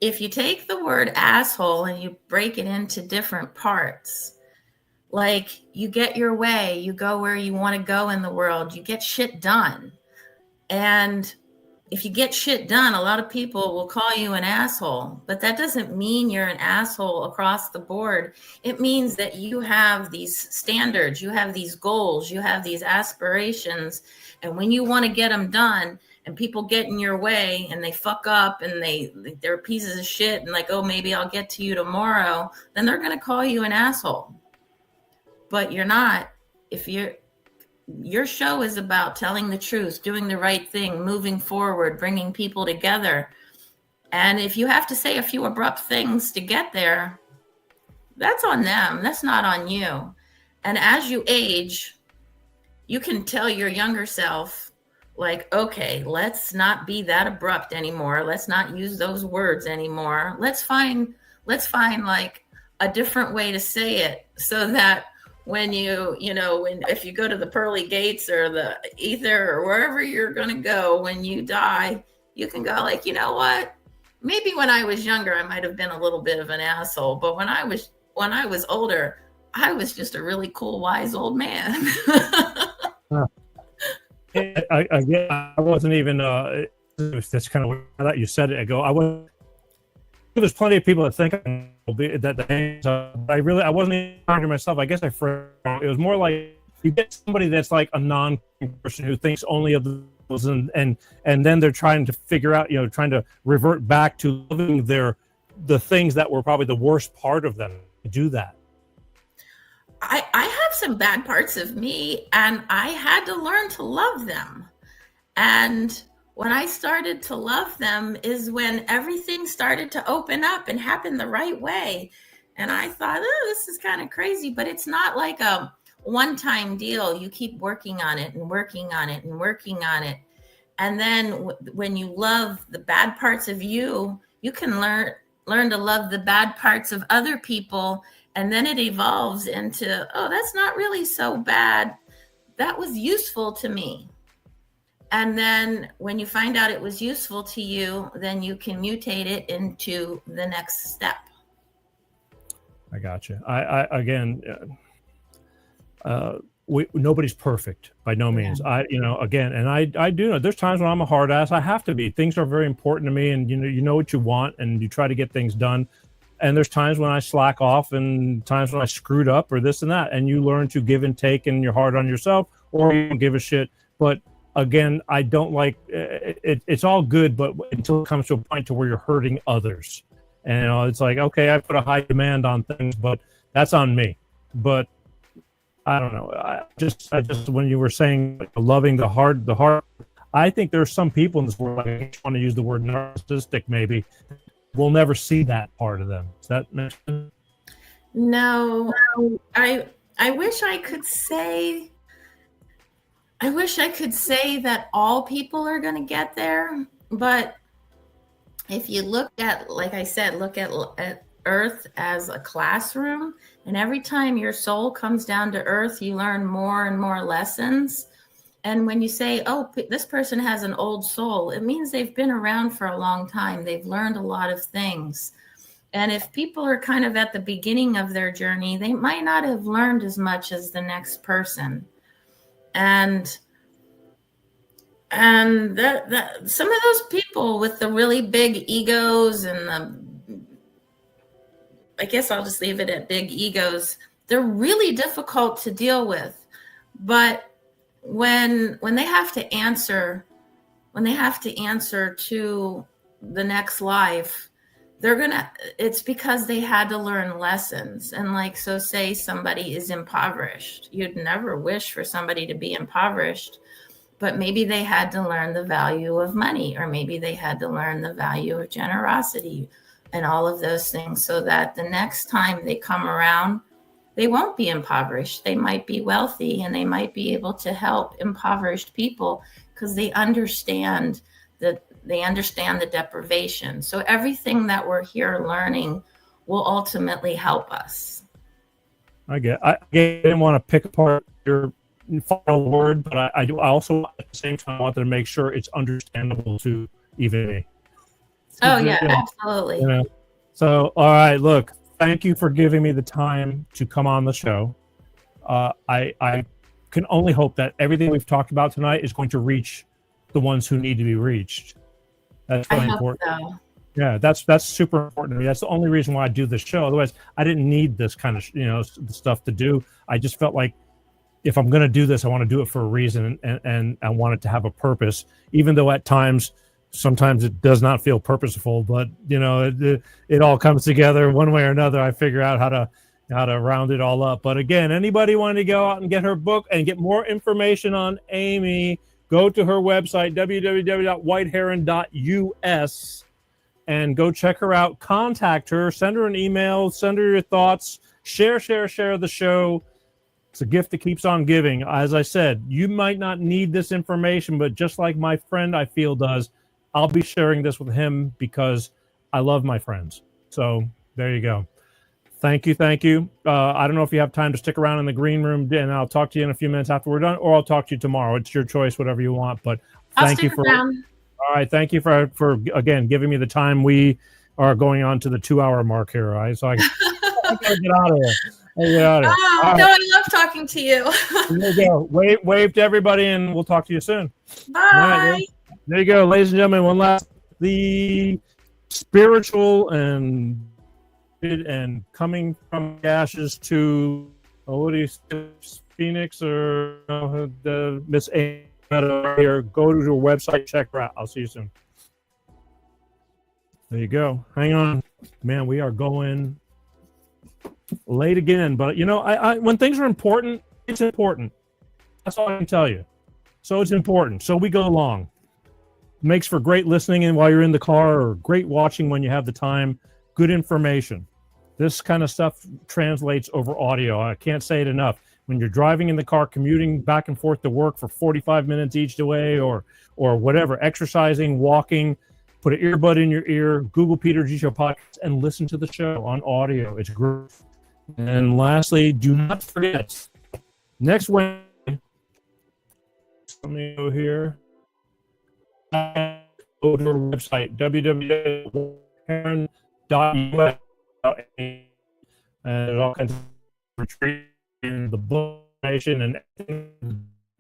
if you take the word asshole and you break it into different parts, like, you get your way, you go where you want to go in the world, you get shit done. And if you get shit done, a lot of people will call you an asshole, but that doesn't mean you're an asshole across the board. It means that you have these standards, you have these goals, you have these aspirations. And when you want to get them done and people get in your way and they fuck up and they're pieces of shit and like, oh, maybe I'll get to you tomorrow, then they're going to call you an asshole. But you're not. If your show is about telling the truth, doing the right thing, moving forward, bringing people together. And if you have to say a few abrupt things to get there, that's on them. That's not on you. And as you age, you can tell your younger self, like, okay, let's not be that abrupt anymore. Let's not use those words anymore. Let's find like a different way to say it, so that when if you go to the pearly gates or the ether or wherever you're going to go, when you die, you can go like, you know what? Maybe when I was younger, I might have been a little bit of an asshole, but when I was older, I was just a really cool, wise old man. I wasn't even, that's kind of weird that you said it. I go, there's plenty of people that think I wasn't even talking to myself. I guess it was more like, you get somebody that's like a non-person who thinks only of those, and then they're trying to figure out, trying to revert back to living the things that were probably the worst part of them. Do that. I have some bad parts of me, and I had to learn to love them. And when I started to love them is when everything started to open up and happen the right way. And I thought, oh, this is kind of crazy, but it's not like a one-time deal. You keep working on it and working on it and working on it. And then when you love the bad parts of you, you can learn to love the bad parts of other people. And then it evolves into, oh, that's not really so bad. That was useful to me. And then when you find out it was useful to you, then you can mutate it into the next step. I got you. Nobody's perfect by no means. Yeah. I do know there's times when I'm a hard ass. I have to be. Things are very important to me, and you know what you want, and you try to get things done. and there's times when I slack off and times when I screwed up or this and that, and you learn to give and take, and you're hard on yourself, or you don't give a shit. But again, I don't like it. It's all good, but until it comes to a point to where you're hurting others, and it's like, okay, I put a high demand on things, but that's on me. But I don't know. I just when you were saying like, loving the heart, I think there's some people in this world, like, I don't want to use the word narcissistic, maybe, we'll never see that part of them. Does that make sense? No, I wish I could say. I wish I could say that all people are going to get there, but if you look at, like I said, look at Earth as a classroom, and every time your soul comes down to Earth, you learn more and more lessons. And when you say, oh, this person has an old soul, it means they've been around for a long time. They've learned a lot of things. And if people are kind of at the beginning of their journey, they might not have learned as much as the next person. And that some of those people with the really big egos and I guess I'll just leave it at big egos, they're really difficult to deal with. But when they have to answer to the next life, it's because they had to learn lessons. And like, so say somebody is impoverished. You'd never wish for somebody to be impoverished, but maybe they had to learn the value of money, or maybe they had to learn the value of generosity and all of those things, so that the next time they come around, they won't be impoverished. They might be wealthy, and they might be able to help impoverished people because they understand the deprivation. So everything that we're here learning will ultimately help us. I didn't want to pick apart your final word, but I also at the same time wanted to make sure it's understandable to even me. Oh yeah, absolutely. So all right, look, thank you for giving me the time to come on the show. I can only hope that everything we've talked about tonight is going to reach the ones who need to be reached. That's really important. So. Yeah, that's super important to me. That's the only reason why I do this show. Otherwise, I didn't need this kind of stuff to do. I just felt like if I'm going to do this, I want to do it for a reason, and I want it to have a purpose. Even though at times, sometimes it does not feel purposeful, but it all comes together one way or another. I figure out how to round it all up. But again, anybody wanting to go out and get her book and get more information on Amy, go to her website, www.whiteheron.us, and go check her out. Contact her, send her an email, send her your thoughts, share the show. It's a gift that keeps on giving. As I said, you might not need this information, but just like my friend I feel does, I'll be sharing this with him because I love my friends. So there you go. Thank you. I don't know if you have time to stick around in the green room, and I'll talk to you in a few minutes after we're done, or I'll talk to you tomorrow. It's your choice, whatever you want. But thank you for. All right, thank you for again giving me the time. We are going on to the 2-hour mark here, right? So I gotta get out of here. Oh, right. No, I love talking to you. There you go. Wave to everybody, and we'll talk to you soon. Bye. Right, there you go, ladies and gentlemen. One last, the spiritual and coming from the ashes to what do you say, Phoenix or the Miss Amy Olmedo here. Go to her website, check her out. I'll see you soon. There you go. Hang on, man. We are going late again, but I when things are important, it's important. That's all I can tell you. So it's important. So we go along. Makes for great listening and while you're in the car, or great watching when you have the time. Good information. This kind of stuff translates over audio. I can't say it enough. When you're driving in the car, commuting back and forth to work for 45 minutes each way, or whatever, exercising, walking, put an earbud in your ear, Google Peter G Show podcast, and listen to the show on audio. It's great. And lastly, do not forget, next Wednesday, let me go here. Go to our website, www.heron.us, and there's all kinds of retreat and the book information and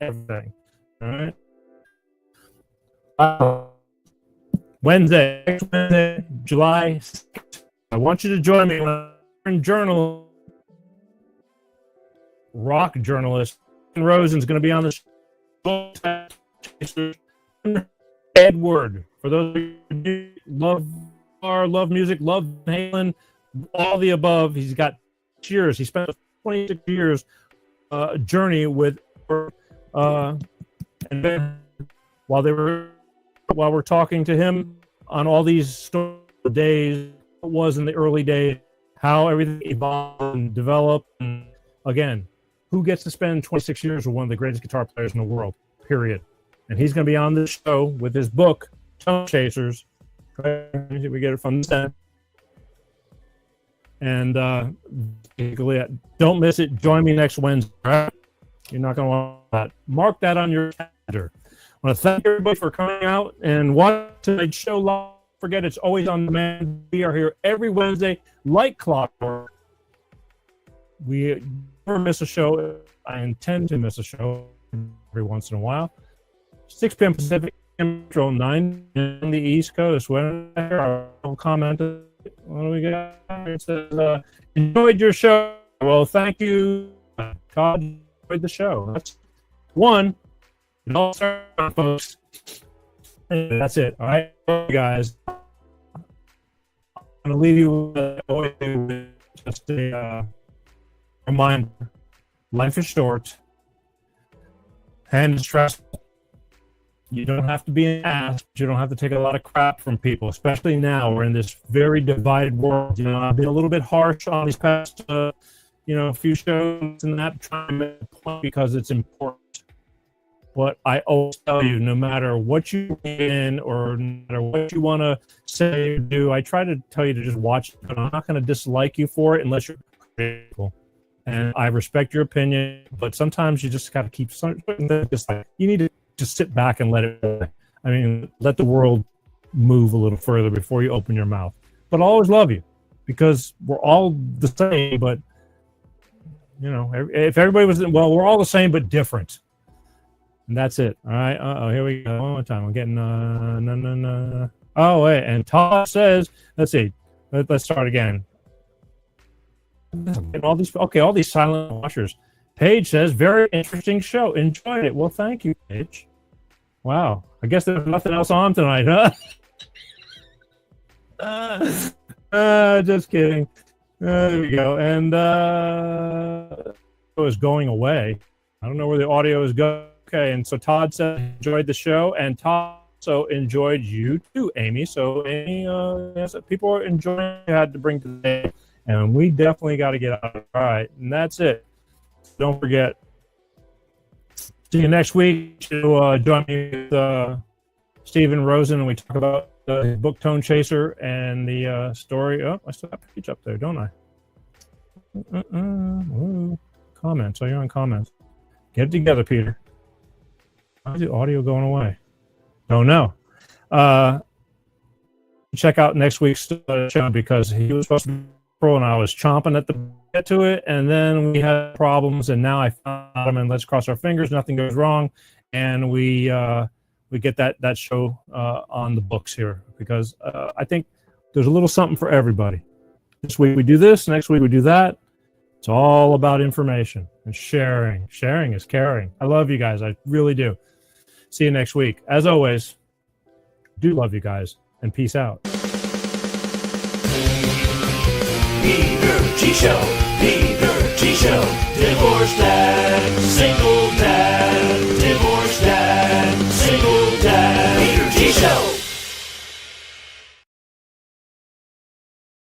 everything. All right. Next Wednesday, July 6th, I want you to join me when I'm journal, rock journalist. Rosen's going to be on the show. Edward, for those who love music, love Halen, all the above. He's got years. He spent 26 years journey with, and then while we're talking to him on all these days, it was in the early days, how everything evolved and developed. And again, who gets to spend 26 years with one of the greatest guitar players in the world? Period. And he's going to be on this show with his book, Tone Chasers. We get it from the center. And don't miss it. Join me next Wednesday. Right? You're not going to want that. Mark that on your calendar. I want to thank everybody for coming out and watching tonight's show live. Don't forget, it's always on demand. We are here every Wednesday, like clockwork. We never miss a show. I intend to miss a show every once in a while. 6 p.m. Pacific, Central, 9 in the East Coast. When I'll comment. What do we got? It says, enjoyed your show. Well, thank you. God enjoyed the show. That's one. It all started, folks. And that's it. All right, guys. I'm going to leave you with just a reminder. Life is short and it's stressful. You don't have to be an ass, but you don't have to take a lot of crap from people, especially now. We're in this very divided world. You know, I've been a little bit harsh on these past, few shows and that, trying to make a point because it's important. But I always tell you, no matter what you in or no matter what you want to say or do, I try to tell you to just watch it. But I'm not going to dislike you for it unless you're critical. And I respect your opinion, but sometimes you just got to keep something. Just like you need to just sit back and let it. I mean, let the world move a little further before you open your mouth. But I'll always love you because we're all the same. But you know, if everybody was we're all the same but different. And that's it. All right. Here we go. One more time. I'm getting no. Oh wait. And Todd says, let's see. Let's start again. All these silent watchers. Paige says, very interesting show. Enjoyed it. Well, thank you, Paige. Wow. I guess there's nothing else on tonight, huh? Just kidding. There we go. And it was going away. I don't know where the audio is going. Okay, and so Todd said enjoyed the show, and Todd also enjoyed you too, Amy. So Amy, yes, people are enjoying what you had to bring today, and we definitely got to get out. All right, and that's it. Don't forget. See you next week to join me with Stephen Rosen, and we talk about the book Tone Chaser and the story. Oh, I still have a page up there, don't I? Comments. Oh, you're on comments. Get it together, Peter. Why is the audio going away? Don't know. Check out next week's show because he was supposed to be pro and I was chomping at the get to it, and then we had problems, and now I found him, and let's cross our fingers, nothing goes wrong, and we get that show on the books here because I think there's a little something for everybody. This week we do this, next week we do that. It's all about information and sharing. Sharing is caring. I love you guys. I really do. See you next week. As always, do love you guys, and peace out. Peter G. Show, Peter G. Show. Divorced dad, single dad, divorced dad, single dad. Peter G.